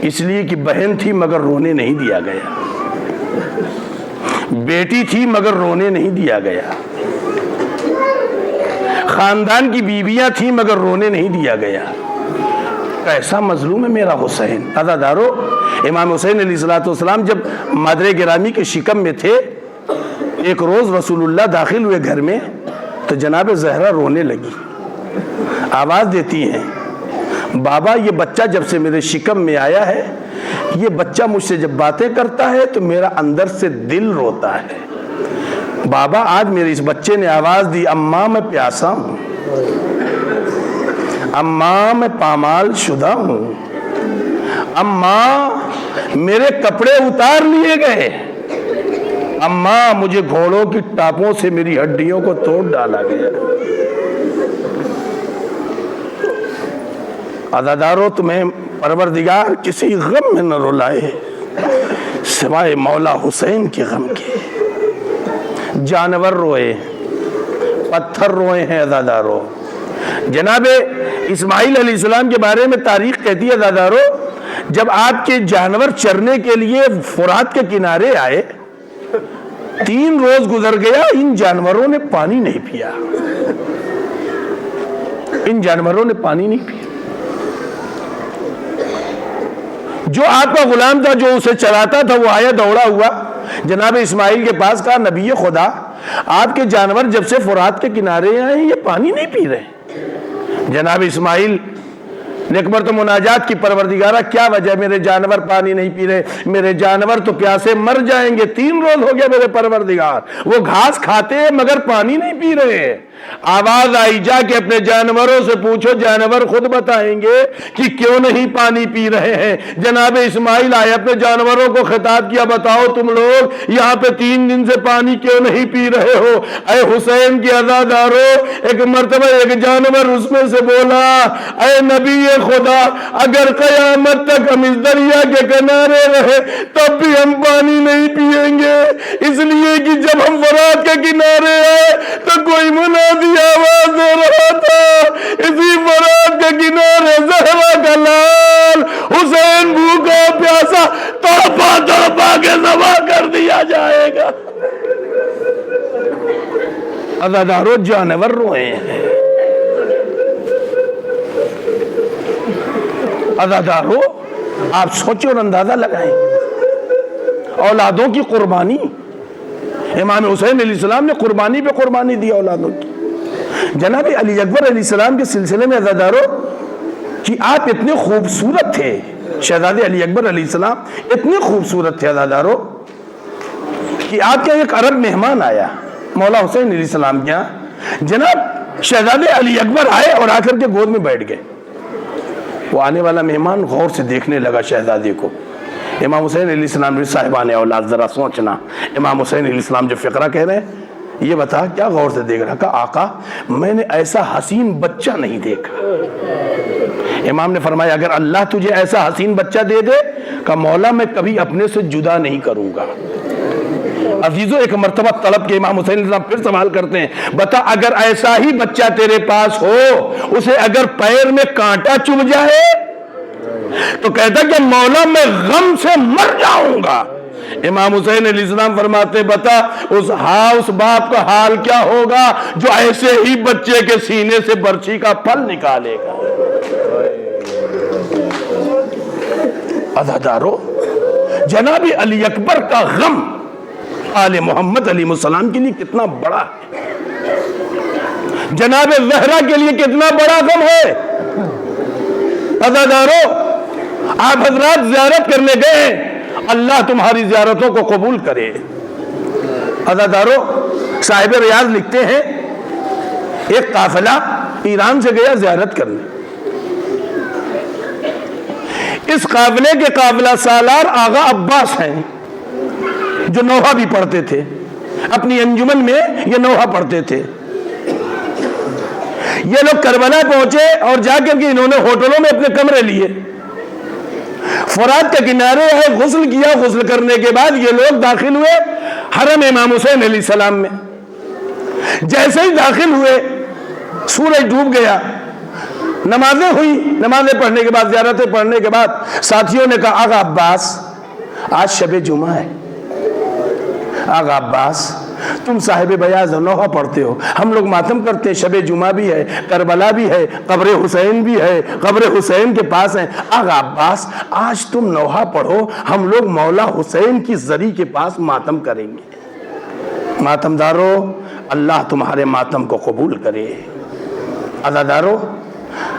اس لیے کہ بہن تھی مگر رونے نہیں دیا گیا، بیٹی تھی مگر رونے نہیں دیا گیا، خاندان کی بیویاں تھیں مگر رونے نہیں دیا گیا۔ کیسا مظلوم ہے میرا حسین۔ عزادارو، امام حسین علیہ السلام جب مادر گرامی کے شکم میں تھے، ایک روز رسول اللہ داخل ہوئے گھر میں تو جناب زہرا رونے لگی، آواز دیتی ہیں، بابا یہ بچہ جب سے میرے شکم میں آیا ہے، یہ بچہ مجھ سے جب باتیں کرتا ہے تو میرا اندر سے دل روتا ہے۔ بابا آج میرے اس بچے نے آواز دی، اماں میں پیاسا ہوں، اماں میں پامال شدہ ہوں، اماں میرے کپڑے اتار لیے گئے، اماں مجھے گھوڑوں کی ٹاپوں سے میری ہڈیوں کو توڑ ڈالا گیا۔ عزادارو، تمہیں پروردگار کسی غم میں نہ رلائے سوائے مولا حسین کے غم کے۔ جانور روئے، پتھر روئے ہیں عزادارو۔ جناب اسماعیل علیہ السلام کے بارے میں تاریخ کہتی ہے عزادارو، جب آپ کے جانور چرنے کے لیے فرات کے کنارے آئے 3 روز گزر گیا، ان جانوروں نے پانی نہیں پیا، ان جانوروں نے پانی نہیں پیا۔ جو آپ کا غلام تھا جو اسے چلاتا تھا وہ آیا دوڑا ہوا جناب اسماعیل کے پاس، کہا نبی خدا آپ کے جانور جب سے فرات کے کنارے آئے ہیں یہ پانی نہیں پی رہے۔ جناب اسماعیل نے ایک مرتبہ مناجات کی، پروردگارہ کیا وجہ میرے جانور پانی نہیں پی رہے، میرے جانور تو پیاسے مر جائیں گے، 3 روز ہو گیا میرے پروردگار، وہ گھاس کھاتے ہیں مگر پانی نہیں پی رہے۔ آواز آئی جا کے اپنے جانوروں سے پوچھو، جانور خود بتائیں گے کہ کیوں نہیں پانی پی رہے ہیں۔ جناب اسماعیل آئے، اپنے جانوروں کو خطاب کیا، بتاؤ تم لوگ یہاں پہ 3 دن سے پانی کیوں نہیں پی رہے ہو؟ اے حسین کے عزادارو، ایک مرتبہ ایک جانور اس میں سے بولا، اے نبی خدا اگر قیامت تک ہم اس دریا کے کنارے رہے تب بھی ہم پانی نہیں پیئیں گے، اس لیے کہ جب ہم فرات کے کنارے آئے تو کوئی منادی آواز دے رہا تھا، اسی فرات کے کنارے زہرا کا لال حسین بھوکا پیاسا تڑپا تڑپا کے ذبح کر دیا جائے گا۔ عزادارو جانور روئے ہیں، عزادارو آپ سوچیں اور اندازہ لگائیں، اولادوں کی قربانی، امام حسین علیہ السلام نے قربانی پہ قربانی دی اولادوں کی۔ جناب علی اکبر علیہ السلام کے سلسلے میں عزادارو کہ آپ اتنے خوبصورت تھے، شہزادے علی اکبر علیہ السلام اتنے خوبصورت تھے عزادارو کہ آپ کے ایک عرب مہمان آیا مولا حسین علیہ السلام کے یہاں، جناب شہزادے علی اکبر آئے اور آ کر کے گود میں بیٹھ گئے۔ وہ آنے والا مہمان غور سے دیکھنے لگا شہزادے کو۔ امام حسین علیہ السلام نے صاحبان اولاد ذرا سوچنا، امام حسین علیہ السلام جو فقرہ کہہ رہے ہیں یہ بتا کیا غور سے دیکھ رہا؟ کہا آقا میں نے ایسا حسین بچہ نہیں دیکھا۔ امام نے فرمایا اگر اللہ تجھے ایسا حسین بچہ دے دے، کہا مولا میں کبھی اپنے سے جدا نہیں کروں گا۔ عزیزو ایک مرتبہ طلب کے امام حسین علیہ السلام پھر سوال کرتے ہیں، بتا اگر ایسا ہی بچہ تیرے پاس ہو، اسے اگر پیر میں کانٹا چبھ جائے تو کہتا کہ مولا میں غم سے مر جاؤں گا۔ امام حسین علیہ السلام فرماتے بتا اس باپ کا حال کیا ہوگا جو ایسے ہی بچے کے سینے سے برچی کا پھل نکالے گا۔ عزادارو جناب علی اکبر کا غم آل محمد علیہ السلام کے لیے کتنا بڑا ہے، جناب زہرا کے لیے کتنا بڑا غم ہے۔ عزادارو آپ حضرات زیارت کرنے گئے، اللہ تمہاری زیارتوں کو قبول کرے۔ عزادارو صاحب ریاض لکھتے ہیں ایک قافلہ ایران سے گیا زیارت کرنے، اس قافلے کے قافلہ سالار آغا عباس ہیں جو نوحہ بھی پڑھتے تھے، اپنی انجمن میں یہ نوحہ پڑھتے تھے۔ یہ لوگ کربلا پہنچے اور جا کر کے انہوں نے ہوٹلوں میں اپنے کمرے لیے، فرات کے کنارے ہے، غسل کیا، غسل کرنے کے بعد یہ لوگ داخل ہوئے حرم امام حسین علیہ السلام میں۔ جیسے ہی داخل ہوئے سورج ڈوب گیا، نمازیں ہوئی، نمازیں پڑھنے کے بعد زیارتیں پڑھنے کے بعد ساتھیوں نے کہا آغا عباس آج شب جمعہ ہے، آغا عباس تم صاحب بیاض نوحہ پڑھتے ہو، ہم لوگ ماتم کرتے ہیں، شب جمعہ بھی ہے، کربلا بھی ہے، قبر حسین بھی ہے، قبر حسین کے پاس ہیں، آغا عباس آج تم نوحہ پڑھو، ہم لوگ مولا حسین کی زری کے پاس ماتم کریں گے۔ ماتم دارو اللہ تمہارے ماتم کو قبول کرے۔ عزادارو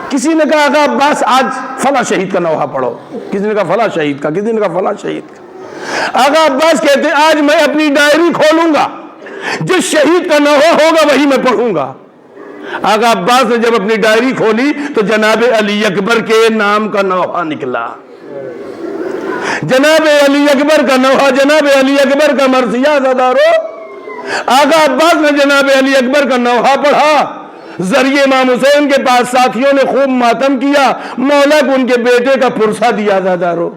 کسی نے کہا آغا عباس آج فلاں شہید کا نوحہ پڑھو، کسی نے کہا فلاں شہید کا، کسی نے کہا فلاں شہید کا۔ آغا عباس کہتے ہیں آج میں اپنی ڈائری کھولوں گا، جس شہید کا نوحہ ہوگا وہی میں پڑھوں گا۔ آغا عباس نے جب اپنی ڈائری کھولی تو جناب علی اکبر کے نام کا نوحہ نکلا، جناب علی اکبر کا نوحہ، جناب علی اکبر کا مرثیہ۔ عزادارو آغا عباس نے جناب علی اکبر کا نوحہ پڑھا، ذریعے امام حسین کے پاس ساتھیوں نے خوب ماتم کیا، مولا کو ان کے بیٹے کا پرسہ دیا۔ عزادارو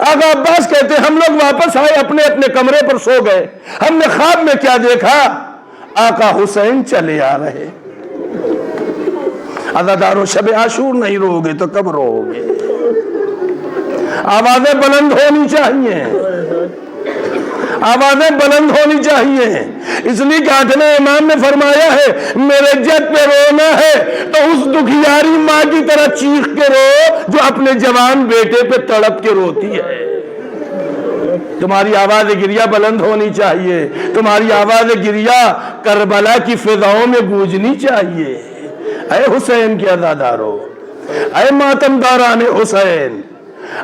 آغا عباس کہتے ہم لوگ واپس آئے، اپنے اپنے کمرے پر سو گئے، ہم نے خواب میں کیا دیکھا؟ آقا حسین چلے آ رہے۔ عزادارو شب عاشور نہیں رو گے تو کب رو گے؟ آوازیں بلند ہونی چاہیے۔ آوازیں بلند ہونی چاہیے، اس لیے کہ آٹھویں امام نے فرمایا ہے میرے جد پہ رونا ہے تو اس دکھیاری ماں کی طرح چیخ کے رو جو اپنے جوان بیٹے پہ تڑپ کے روتی ہے۔ تمہاری آواز گریہ بلند ہونی چاہیے، تمہاری آواز گریہ کربلا کی فضاؤں میں گونجنی چاہیے۔ اے حسین کے عزادارو، اے ماتم داران حسین،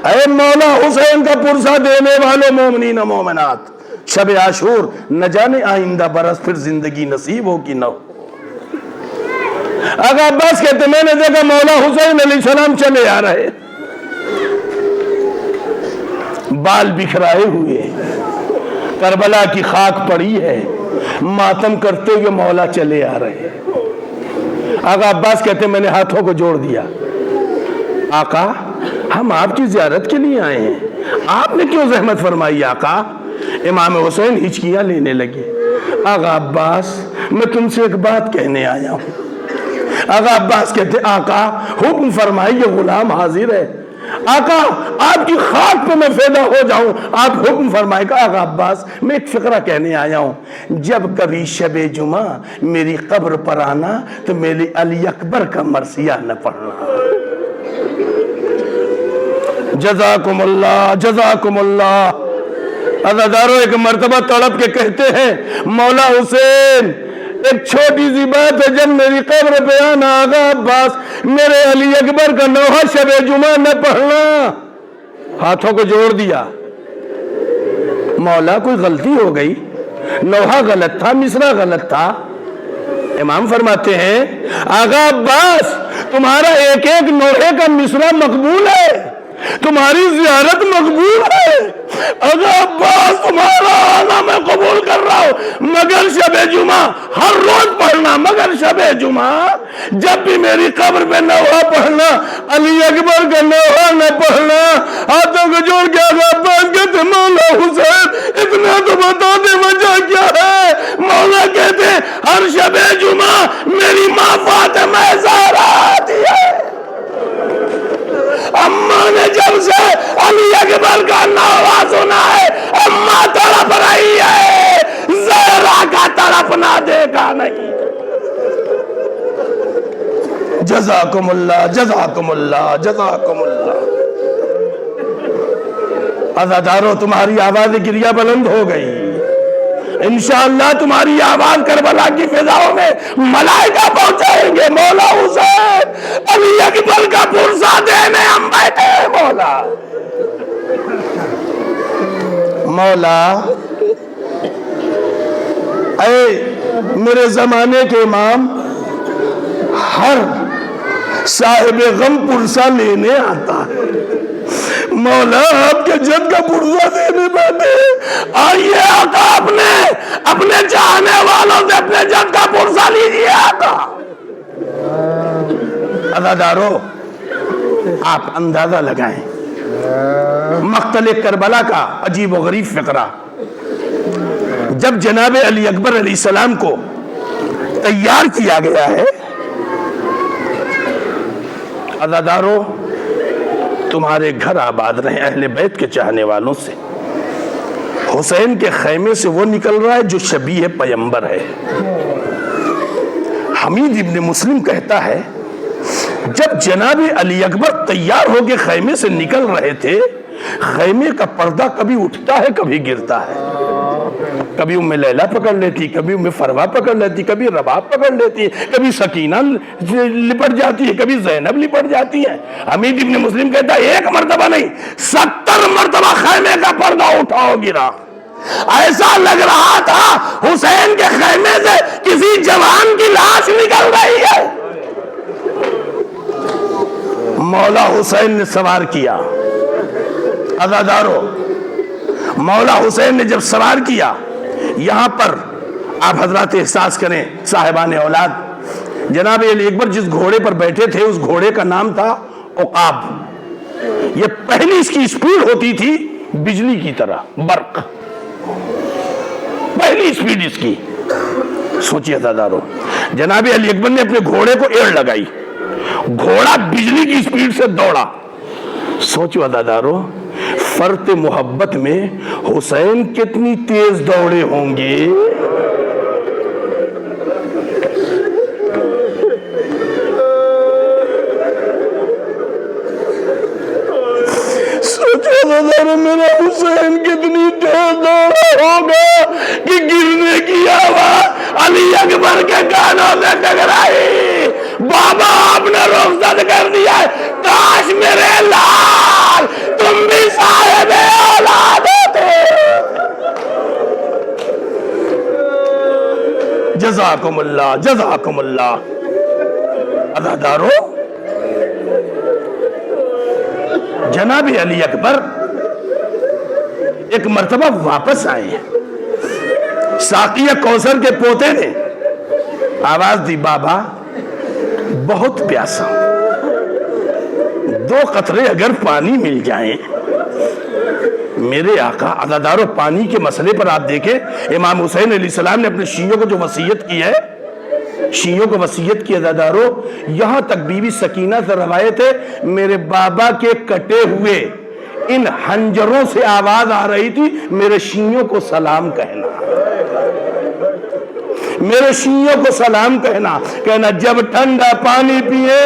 اے مولا حسین کا پرسہ دینے والے مومنین و مومنات، شب عاشور نہ جانے آئندہ برس پھر زندگی نصیب ہو کہ نہ ہو۔ آقا عباس کہتے میں نے دیکھا مولا حسین علیہ السلام چلے آ رہے، بال بکھرائے ہوئے، کربلا کی خاک پڑی ہے، ماتم کرتے ہوئے مولا چلے آ رہے۔ آقا عباس کہتے میں نے ہاتھوں کو جوڑ دیا، آقا ہم آپ کی زیارت کے لیے آئے ہیں، آپ نے کیوں زحمت فرمائی آقا؟ امام حسین ہچکیاں لینے لگے۔ آقا عباس میں تم سے ایک بات کہنے آیا ہوں۔ آقا عباس کہتے آقا حکم فرمائیے، غلام حاضر ہے۔ آقا آپ کی خاک پہ میں فیدا ہو جاؤں، آپ حکم فرمائے گا۔ آقا عباس میں ایک فقرہ کہنے آیا ہوں، جب کبھی شب جمعہ میری قبر پر آنا تو میری علی اکبر کا مرثیہ نہ پڑھنا۔ جزاکم اللہ جزاکم اللہ۔ عزادارو ایک مرتبہ تڑپ کے کہتے ہیں مولا حسین ایک چھوٹی سی بات ہے، جب میری قبر پہ آنا آقا عباس میرے علی اکبر کا نوحہ شب جمعہ نہ پڑھنا۔ ہاتھوں کو جوڑ دیا، مولا کوئی غلطی ہو گئی، نوحہ غلط تھا، مصرع غلط تھا۔ امام فرماتے ہیں آقا عباس تمہارا ایک ایک نوحے کا مصرع مقبول ہے، تمہاری زیارت مقبول ہے۔ آقا عباس تمہارا آنا میں قبول کر رہا ہوں، مگر شب جمعہ ہر روز پڑھنا، مگر شب جمعہ جب بھی میری قبر پہ نوحہ پڑھنا، علی اکبر کا نوحہ نہ پڑھنا۔ ہاتھوں کو جوڑ کے آقا عباس کہتے مولا حسین اتنا تو بتا دے وجہ کیا ہے؟ مولا کہتے ہر شب جمعہ میری ماں فاطمہ زہرا آتی ہے، اماں نے جب سے علی اکبر کا نوحہ سنا ہے اماں تڑپ رہی ہے، زہرا کا تڑپنا دیکھا نہیں۔ جزاکم اللہ جزاکم اللہ جزاکم اللہ۔ عزادارو تمہاری آواز گریہ بلند ہو گئی، انشاءاللہ تمہاری آواز کربلا کی فضاؤں میں ملائکہ پہنچائیں گے۔ مولا حسین علی اکبر کا پرسہ دینے ہم بیٹھے ہیں۔ مولا مولا اے میرے زمانے کے امام، ہر صاحب غم پرسہ لینے آتا ہے، مولا آپ کے جد کا پرسہ دینے بیٹھے، آئیے آقا اپنے چاہنے والوں سے اپنے جد کا پرسہ لیجیے آقا۔ عزادارو آپ اندازہ لگائیں مقتل کربلا کا عجیب و غریب فقرہ، جب جناب علی اکبر علیہ السلام کو تیار کیا گیا ہے، عزادارو تمہارے گھر آباد رہے اہل بیت کے چاہنے والوں سے، حسین کے خیمے سے وہ نکل رہا ہے جو شبیہ پیمبر ہے۔ حمید ابن مسلم کہتا ہے جب جناب علی اکبر تیار ہو کے خیمے سے نکل رہے تھے، خیمے کا پردہ کبھی اٹھتا ہے کبھی گرتا ہے، کبھی ام لیلہ پکڑ لیتی، کبھی ام فروا پکڑ لیتی، کبھی رباب پکڑ لیتی، کبھی سکینہ لپٹ جاتی ہے، کبھی زینب لپٹ جاتی ہے۔ حمید ابن مسلم کہتا ہے ایک مرتبہ نہیں 70 مرتبہ خیمے کا پردہ اٹھاؤ گرا، ایسا لگ رہا تھا حسین کے خیمے سے کسی جوان کی لاش نکل رہی ہے۔ مولا حسین نے سوار کیا، عزادارو مولا حسین نے جب سوار کیا، یہاں پر آپ حضرات احساس کریں صاحبان اولاد، جناب علی اکبر جس گھوڑے پر بیٹھے تھے اس گھوڑے کا نام تھا عقاب۔ یہ پہلی اس کی سپیڈ ہوتی تھی بجلی کی طرح، برق، پہلی سپیڈ اس کی۔ سوچیے عزادارو، جناب علی اکبر نے اپنے گھوڑے کو ایڑ لگائی، گھوڑا بجلی کی سپیڈ سے دوڑا۔ سوچو عزادارو، فرط محبت میں حسین کتنی تیز دوڑے ہوں گے. میرا حسین کتنی تیز دوڑا ہوگا کہ گرنے کی آواز علی اکبر کے کانوں سے ٹکرائی. بابا آپ نے رخصت کر دیا ہے. کاش میرے لال تم بھی صاحب اولاد ہوتے. جزاکم اللہ جزاکم اللہ. عزادارو، جناب علی اکبر ایک مرتبہ واپس آئے ہیں. ساقیہ کوثر کے پوتے نے آواز دی، بابا بہت پیاسا ہوں، 2 قطرے اگر پانی مل جائیں. میرے آقا عزادارو، پانی کے مسئلے پر آپ دیکھیں امام حسین علیہ السلام نے اپنے شیعوں کو جو وصیت کی ہے، شیعوں کو وصیت کی عزادارو، یہاں تک بی بی سکینہ سے روایت ہے میرے بابا کے کٹے ہوئے ان ہنجروں سے آواز آ رہی تھی، میرے شیعوں کو سلام کہنا، میرے شیعوں کو سلام کہنا جب ٹھنڈا پانی پیے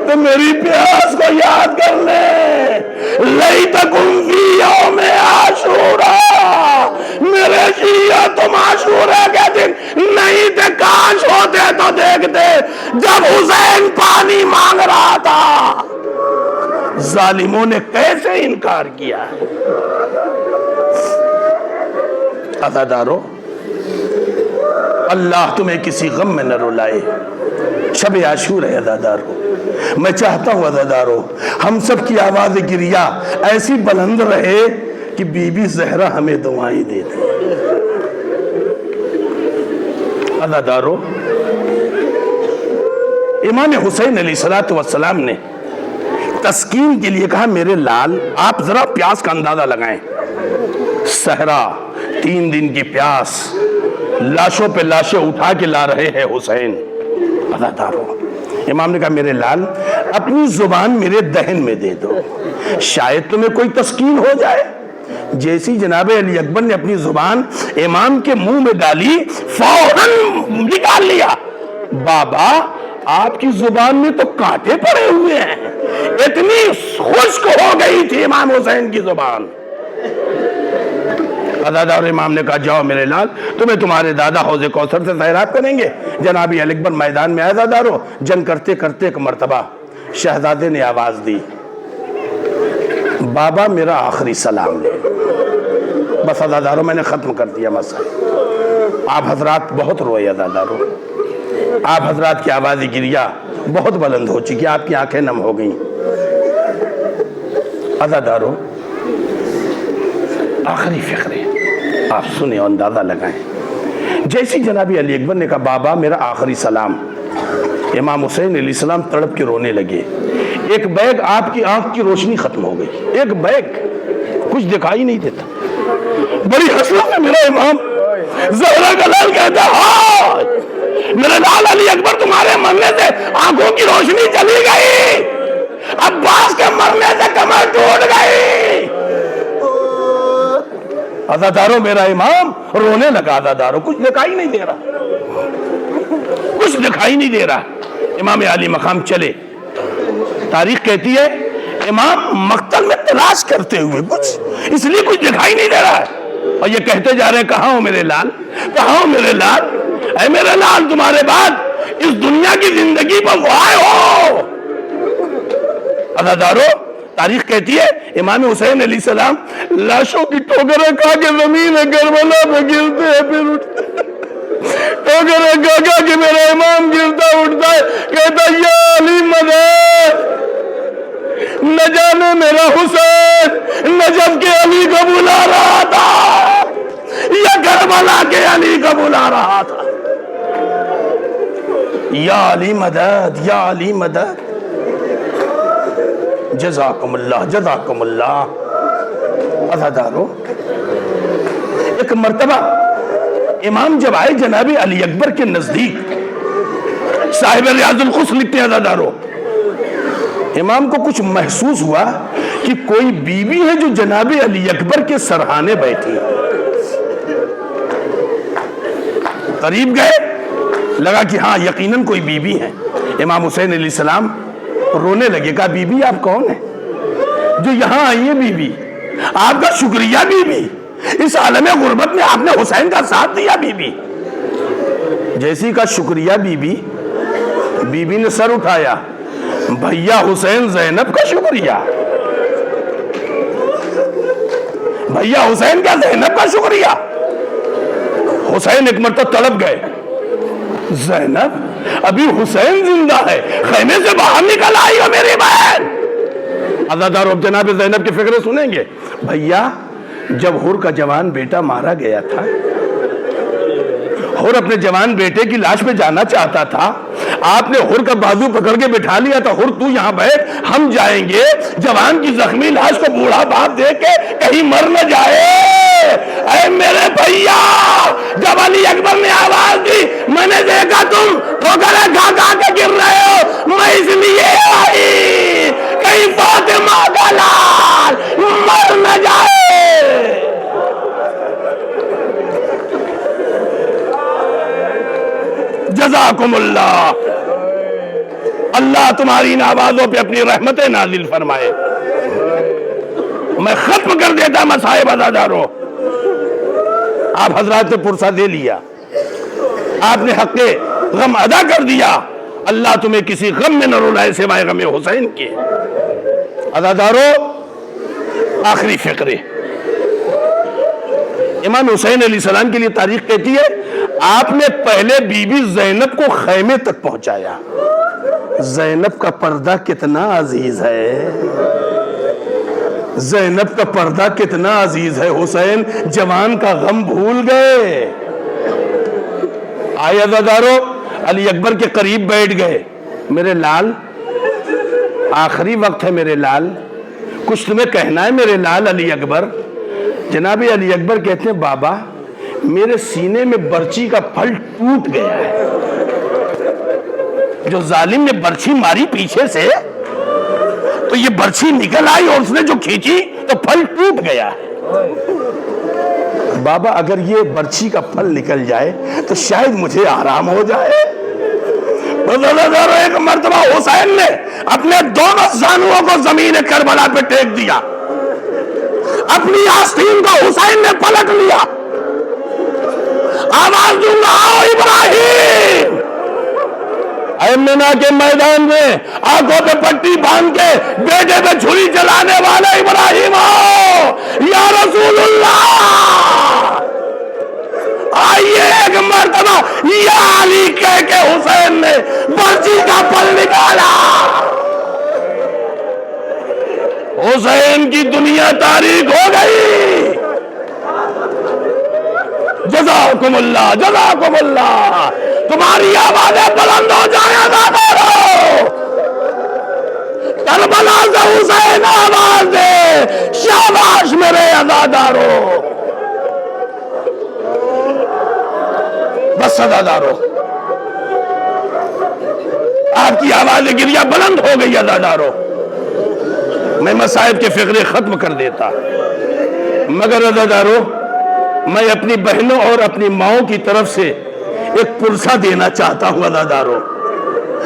تو میری پیاس کو یاد کر لیں. لیتکم فی یوم عاشورا، میرے شیعہ تم عاشورہ کے دن نہیں تھے، کاش ہوتے تو دیکھتے جب حسین پانی مانگ رہا تھا. ظالموں نے کیسے انکار کیا. عزادارو، اللہ تمہیں کسی غم میں نہ رلائے. شب عاشور ہے عزادارو. میں چاہتا ہوں عزادارو ہم سب کی آواز گریہ ایسی بلند رہے کہ بی بی زہرا ہمیں دعائیں دے دے. عزادارو، امام حسین علیہ السلام نے تسکین کے لیے کہا میرے لال آپ ذرا پیاس کا اندازہ لگائیں. صحرا 3 دن کی پیاس، لاشوں پہ لاشیں اٹھا کے لا رہے ہیں حسین. عزادارو، امام نے کہا میرے لال اپنی زبان میرے دہن میں دے دو، شاید تمہیں کوئی تسکین ہو جائے. جیسی جناب علی اکبر نے اپنی زبان امام کے منہ میں ڈالی، فوراً نکال لیا. بابا آپ کی زبان میں تو کانٹے پڑے ہوئے ہیں. اتنی خشک ہو گئی تھی امام حسین کی زبان. عزادار امام نے کہا جاؤ میرے لال، تمہیں تمہارے دادا حوض کوثر سے سیراب کریں گے. جناب علی اکبر میدان میں آئے. عزادارو، جنگ کرتے کرتے ایک مرتبہ شہزادے نے آواز دی، بابا میرا آخری سلام لے. بس عزادارو میں نے ختم کر دیا مسئلہ. آپ حضرات بہت روئے. عزادارو، آپ حضرات کی آواز گریہ بہت بلند ہو چکی، آپ کی آنکھیں نم ہو گئیں. عزادارو، آخری فقرے آپ سنیں اور اندازہ لگائیں. جیسی جناب علی اکبر نے کہا بابا میرا آخری سلام، امام حسین علیہ السلام تڑپ کے رونے لگے. ایک بیگ آپ کی آنکھ کی روشنی ختم ہو گئی. ایک بیگ، کچھ دکھائی نہیں دیتا. بڑی حسرت ہے میرا امام. زہرا کا لال کہتا ہاں میرے لال علی اکبر تمہارے مرنے سے آنکھوں کی روشنی چلی گئی، عباس کے مرنے سے کمر ٹوٹ گئی. عزادارو میرا امام رونے لگا. عزادارو کچھ دکھائی نہیں دے رہا، کچھ دکھائی نہیں دے رہا. امام علی مقام چلے. تاریخ کہتی ہے امام مقتل میں تلاش کرتے ہوئے کچھ، اس لیے کچھ دکھائی نہیں دے رہا ہے. اور یہ کہتے جا رہے ہیں کہاں ہو میرے لال، کہاں ہو میرے لال، اے میرے لال تمہارے بعد اس دنیا کی زندگی پر غائب ہو. عزادارو تاریخ کہتی ہے امام حسین علیہ السلام لاشوں کی ٹوکریں کھا کے زمین کربلا پہ گرتے ہیں، پھر اٹھتے ہیں. ٹوکریں کھا کے میرا امام گرتا اٹھتا ہے، کہتا یا علی مدد، نہ جانے میرا حسین نجف کے علی کو بلا رہا تھا یا کربلا کے علی کو بلا رہا تھا. یا علی مدد، یا علی مدد. جزاکم اللہ جزاکم اللہ. عزادارو، ایک مرتبہ امام جب آئے جناب علی اکبر کے نزدیک، صاحب ریاض القدس لکھتے ہیں عزادارو، امام کو کچھ محسوس ہوا کہ کوئی بیوی ہے جو جناب علی اکبر کے سرہانے بیٹھی. قریب گئے, لگا کہ ہاں یقیناً کوئی بیوی ہے. امام حسین علیہ السلام رونے لگے. کہا بی بی آپ کون ہیں جو یہاں آئی ہیں؟ بی بی آپ کا شکریہ. بی بی اس عالم غربت میں آپ نے حسین کا ساتھ دیا. بی بی جیسی کا شکریہ. بی بی نے سر اٹھایا. بھیا حسین زینب کا شکریہ. بھیا حسین کا زینب کا شکریہ. حسین ایک مرتبہ تڑپ گئے. زینب ابھی حسین زندہ ہے, خیمے سے باہر نکل آئی ہو میری بہن. عزادارو اب جناب زینب کی فکریں سنیں گے. بھیا جب حر کا جوان بیٹا مارا گیا تھا, حر اپنے جوان بیٹے کی لاش پہ جانا چاہتا تھا, آپ نے حر کا بازو پکڑ کے بٹھا لیا تھا. حر تو یہاں بیٹھ, ہم جائیں گے. جوان کی زخمی لاش کو بوڑھا باپ دیکھ کے کہیں مر نہ جائے. اے میرے بھیا, جب علی اکبر نے آواز دی, میں نے دیکھا تم ٹھوکریں کھا کھا کے گر رہے ہو, میں اس لیے آئی کہیں فاطمہ کا لال مر نہ جائے. جزاکم اللہ. اللہ تمہاری ان آوازوں پہ اپنی رحمتیں نازل فرمائے. میں ختم کر دیتا مصائب عزادارو. آپ حضرات نے پرسہ دے لیا, آپ نے حق غم ادا کر دیا. اللہ تمہیں کسی غم میں نہ رلائے سوائے غم حسین کے. عزادارو آخری فقرے. امام حسین علیہ السلام کے لیے تاریخ کہتی ہے آپ نے پہلے بی بی زینب کو خیمے تک پہنچایا. زینب کا پردہ کتنا عزیز ہے, زینب کا پردہ کتنا عزیز ہے. حسین جوان کا غم بھول گئے. آئے عزادارو علی اکبر کے قریب بیٹھ گئے. میرے لال آخری وقت ہے میرے لال, کچھ تمہیں کہنا ہے میرے لال علی اکبر. جناب علی اکبر کہتے ہیں بابا میرے سینے میں برچی کا پھل ٹوٹ گیا ہے. جو ظالم نے برچی ماری پیچھے سے تو یہ برچی نکل آئی اور اس نے جو کھینچی تو پھل ٹوٹ گیا ہے. بابا اگر یہ برچی کا پھل نکل جائے تو شاید مجھے آرام ہو جائے. ایک مرتبہ حسین نے اپنے دونوں زانوؤں کو زمین کربلا پہ ٹیک دیا, اپنی آستین کو حسین نے پلٹ لیا. آواز دوں گا آؤ ابراہیم. ایمنا کے میدان میں آنکھوں پہ پٹی باندھ کے بیٹے پہ چھری چلانے والے ابراہیم آؤ یا رسول اللہ. آئیے ایک مرتبہ یا علی کہہ کے حسین نے برچی کا پل نکالا. حسین کی دنیا تاریخ ہو گئی. جزاکم اللہ, جزاکم اللہ. تمہاری آوازیں بلند ہو جائیں عزادارو. کربلا سے حسین آواز دے, شاباش میرے عزادارو. بس عزادارو آپ کی آواز گریہ بلند ہو گئی. عزادارو میں مصائب کے فقرے ختم کر دیتا, مگر عزادارو میں اپنی بہنوں اور اپنی ماؤں کی طرف سے ایک پرسہ دینا چاہتا ہوں. عزادارو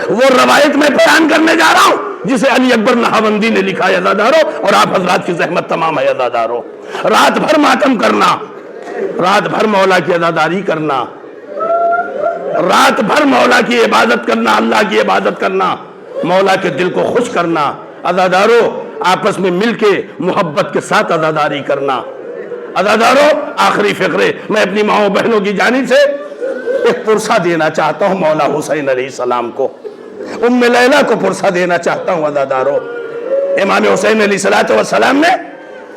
وہ روایت میں بیان کرنے جا رہا ہوں جسے علی اکبر نہاوندی نے لکھا ہے. عزادارو اور آپ حضرات کی زحمت تمام ہے. عزادارو رات بھر ماتم کرنا, رات بھر مولا کی عزاداری کرنا, رات بھر مولا کی عبادت کرنا, اللہ کی عبادت کرنا, مولا کے دل کو خوش کرنا. عزادارو آپس میں مل کے محبت کے ساتھ عزاداری کرنا. عزادارو آخری فقرے میں اپنی ماؤں بہنوں کی جانب سے ایک پرسہ دینا چاہتا ہوں مولا حسین علیہ السلام کو. ام لیلہ کو پرسہ دینا چاہتا ہوں. عزادارو امام حسین علیہ السلام نے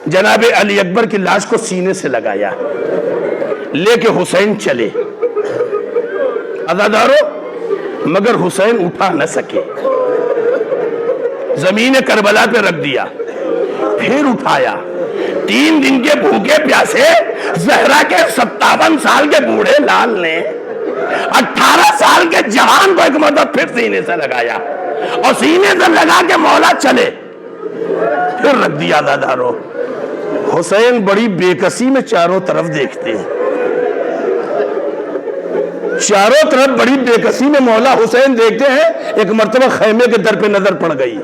جناب علی اکبر کی لاش کو سینے سے لگایا, لے کے حسین چلے. عزادارو مگر حسین اٹھا نہ سکے, زمین کربلا پہ رکھ دیا, پھر اٹھایا. 3 دن کے بھوکے پیاسے زہرا کے 57 سال کے بوڑھے لال نے 18 سال کے جوان کو ایک مرتبہ پھر سینے سے لگایا, اور سینے سے لگا کے مولا چلے. پھر رکھ دیا عزادارو۔ حسین بڑی بے کسی میں چاروں طرف دیکھتے ہیں، چاروں طرف بڑی بے کسی میں مولا حسین دیکھتے ہیں۔ ایک مرتبہ خیمے کے در پہ نظر پڑ گئی،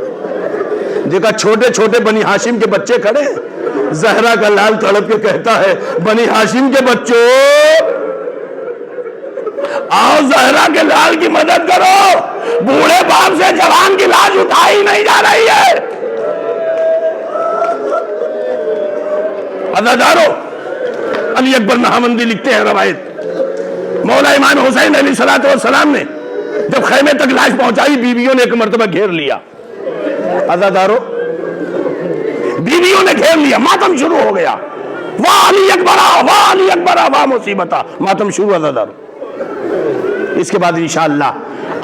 دیکھا چھوٹے چھوٹے بنی ہاشم کے بچے کھڑے ہیں۔ زہرا کا لال تڑپ کے کہتا ہے بنی ہاشم کے بچوں آؤ زہرا کے لال کی مدد کرو، بوڑھے باپ سے جوان کی لاش اٹھائی نہیں جا رہی ہے۔ عزادارو علی اکبر نہاوندی لکھتے ہیں روایت، مولا امام حسین علیہ السلام نے جب خیمے تک لاش پہنچائی بیویوں نے ایک مرتبہ گھیر لیا۔ عزادارو بیویوں نے گھیر لیا، ماتم شروع ہو گیا، واہ علی اکبرہ واہ علی اکبرہ واہ مصیبتہ، ماتم شروع۔ عزادارو اس کے بعد انشاءاللہ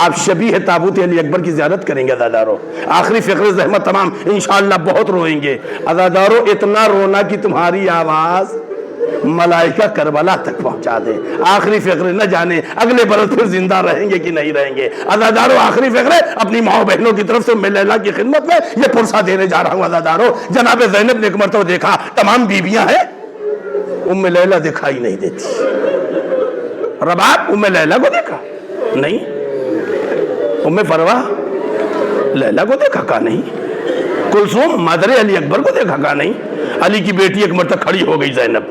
آپ شبیہ تابوت علی اکبر کی زیارت کریں گے۔ عزادارو آخری فقر زحمت تمام انشاءاللہ بہت روئیں گے۔ عزادارو اتنا رونا کہ تمہاری آواز ملائکہ کربلا تک پہنچا دے۔ آخری فقر نہ جانے اگلے برس پھر زندہ رہیں گے کہ نہیں رہیں گے۔ عزادارو آخری فقر اپنی ماں بہنوں کی طرف سے ام لیلہ کی خدمت میں یہ پرسہ دینے جا رہا ہوں۔ عزادارو جناب زینب نے ایک مرتبہ دیکھا تمام بیویاں ہیں، ام لیلہ دکھائی نہیں دیتی۔ رباب ام لیلہ کو دیکھا نہیں، ام فروا لیلہ کو دیکھا کا نہیں، کلثوم مادر علی اکبر کو دیکھا کا نہیں۔ علی کی بیٹی ایک مرتبہ کھڑی ہو گئی زینب،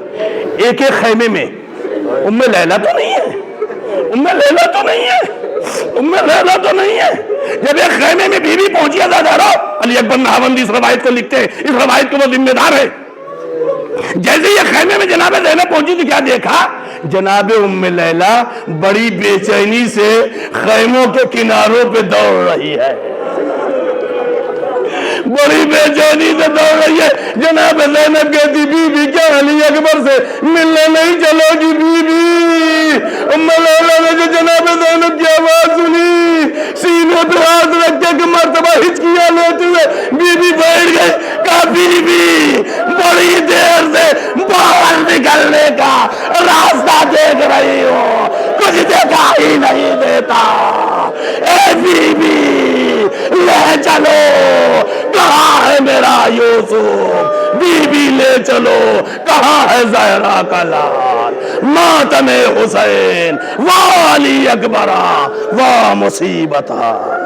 ایک ایک خیمے میں ام لیلہ تو نہیں ہے، ام لیلہ تو نہیں ہے، ام لیلہ تو نہیں ہے۔ جب ایک خیمے میں بیوی پہنچی عزادارو علی اکبر نہاوندی اس روایت کو لکھتے ہیں، اس روایت کو وہ ذمہ دار ہے۔ جیسے یہ خیمے میں جناب زینب پہنچی تو کیا دیکھا؟ جناب ام لیلہ بڑی بے چینی سے خیموں کے کناروں پہ دوڑ رہی ہے، بڑی بے چینی سے دوڑ رہی ہے۔ جناب زینب کہتی بی بی کیا علی اکبر سے ملنے نہیں چلو گی بی بی؟ ام لیلہ نے جو جناب زینب کی آواز سنی سینے پہ ہاتھ رکھ کے ایک مرتبہ ہچکیاں لیتے ہوئے بی بی بیٹھ گئے، کہا بی بی بڑی دیر سے باہر نکلنے کا راستہ دیکھ رہی ہوں، کچھ دیکھا ہی نہیں دیتا، اے بی بی لے چلو، کہاں ہے میرا یوسف؟ بی بی لے چلو، کہاں ہے زہرا کا لال؟ ماتم حسین واہ علی اکبرہ واہ مصیبتہ۔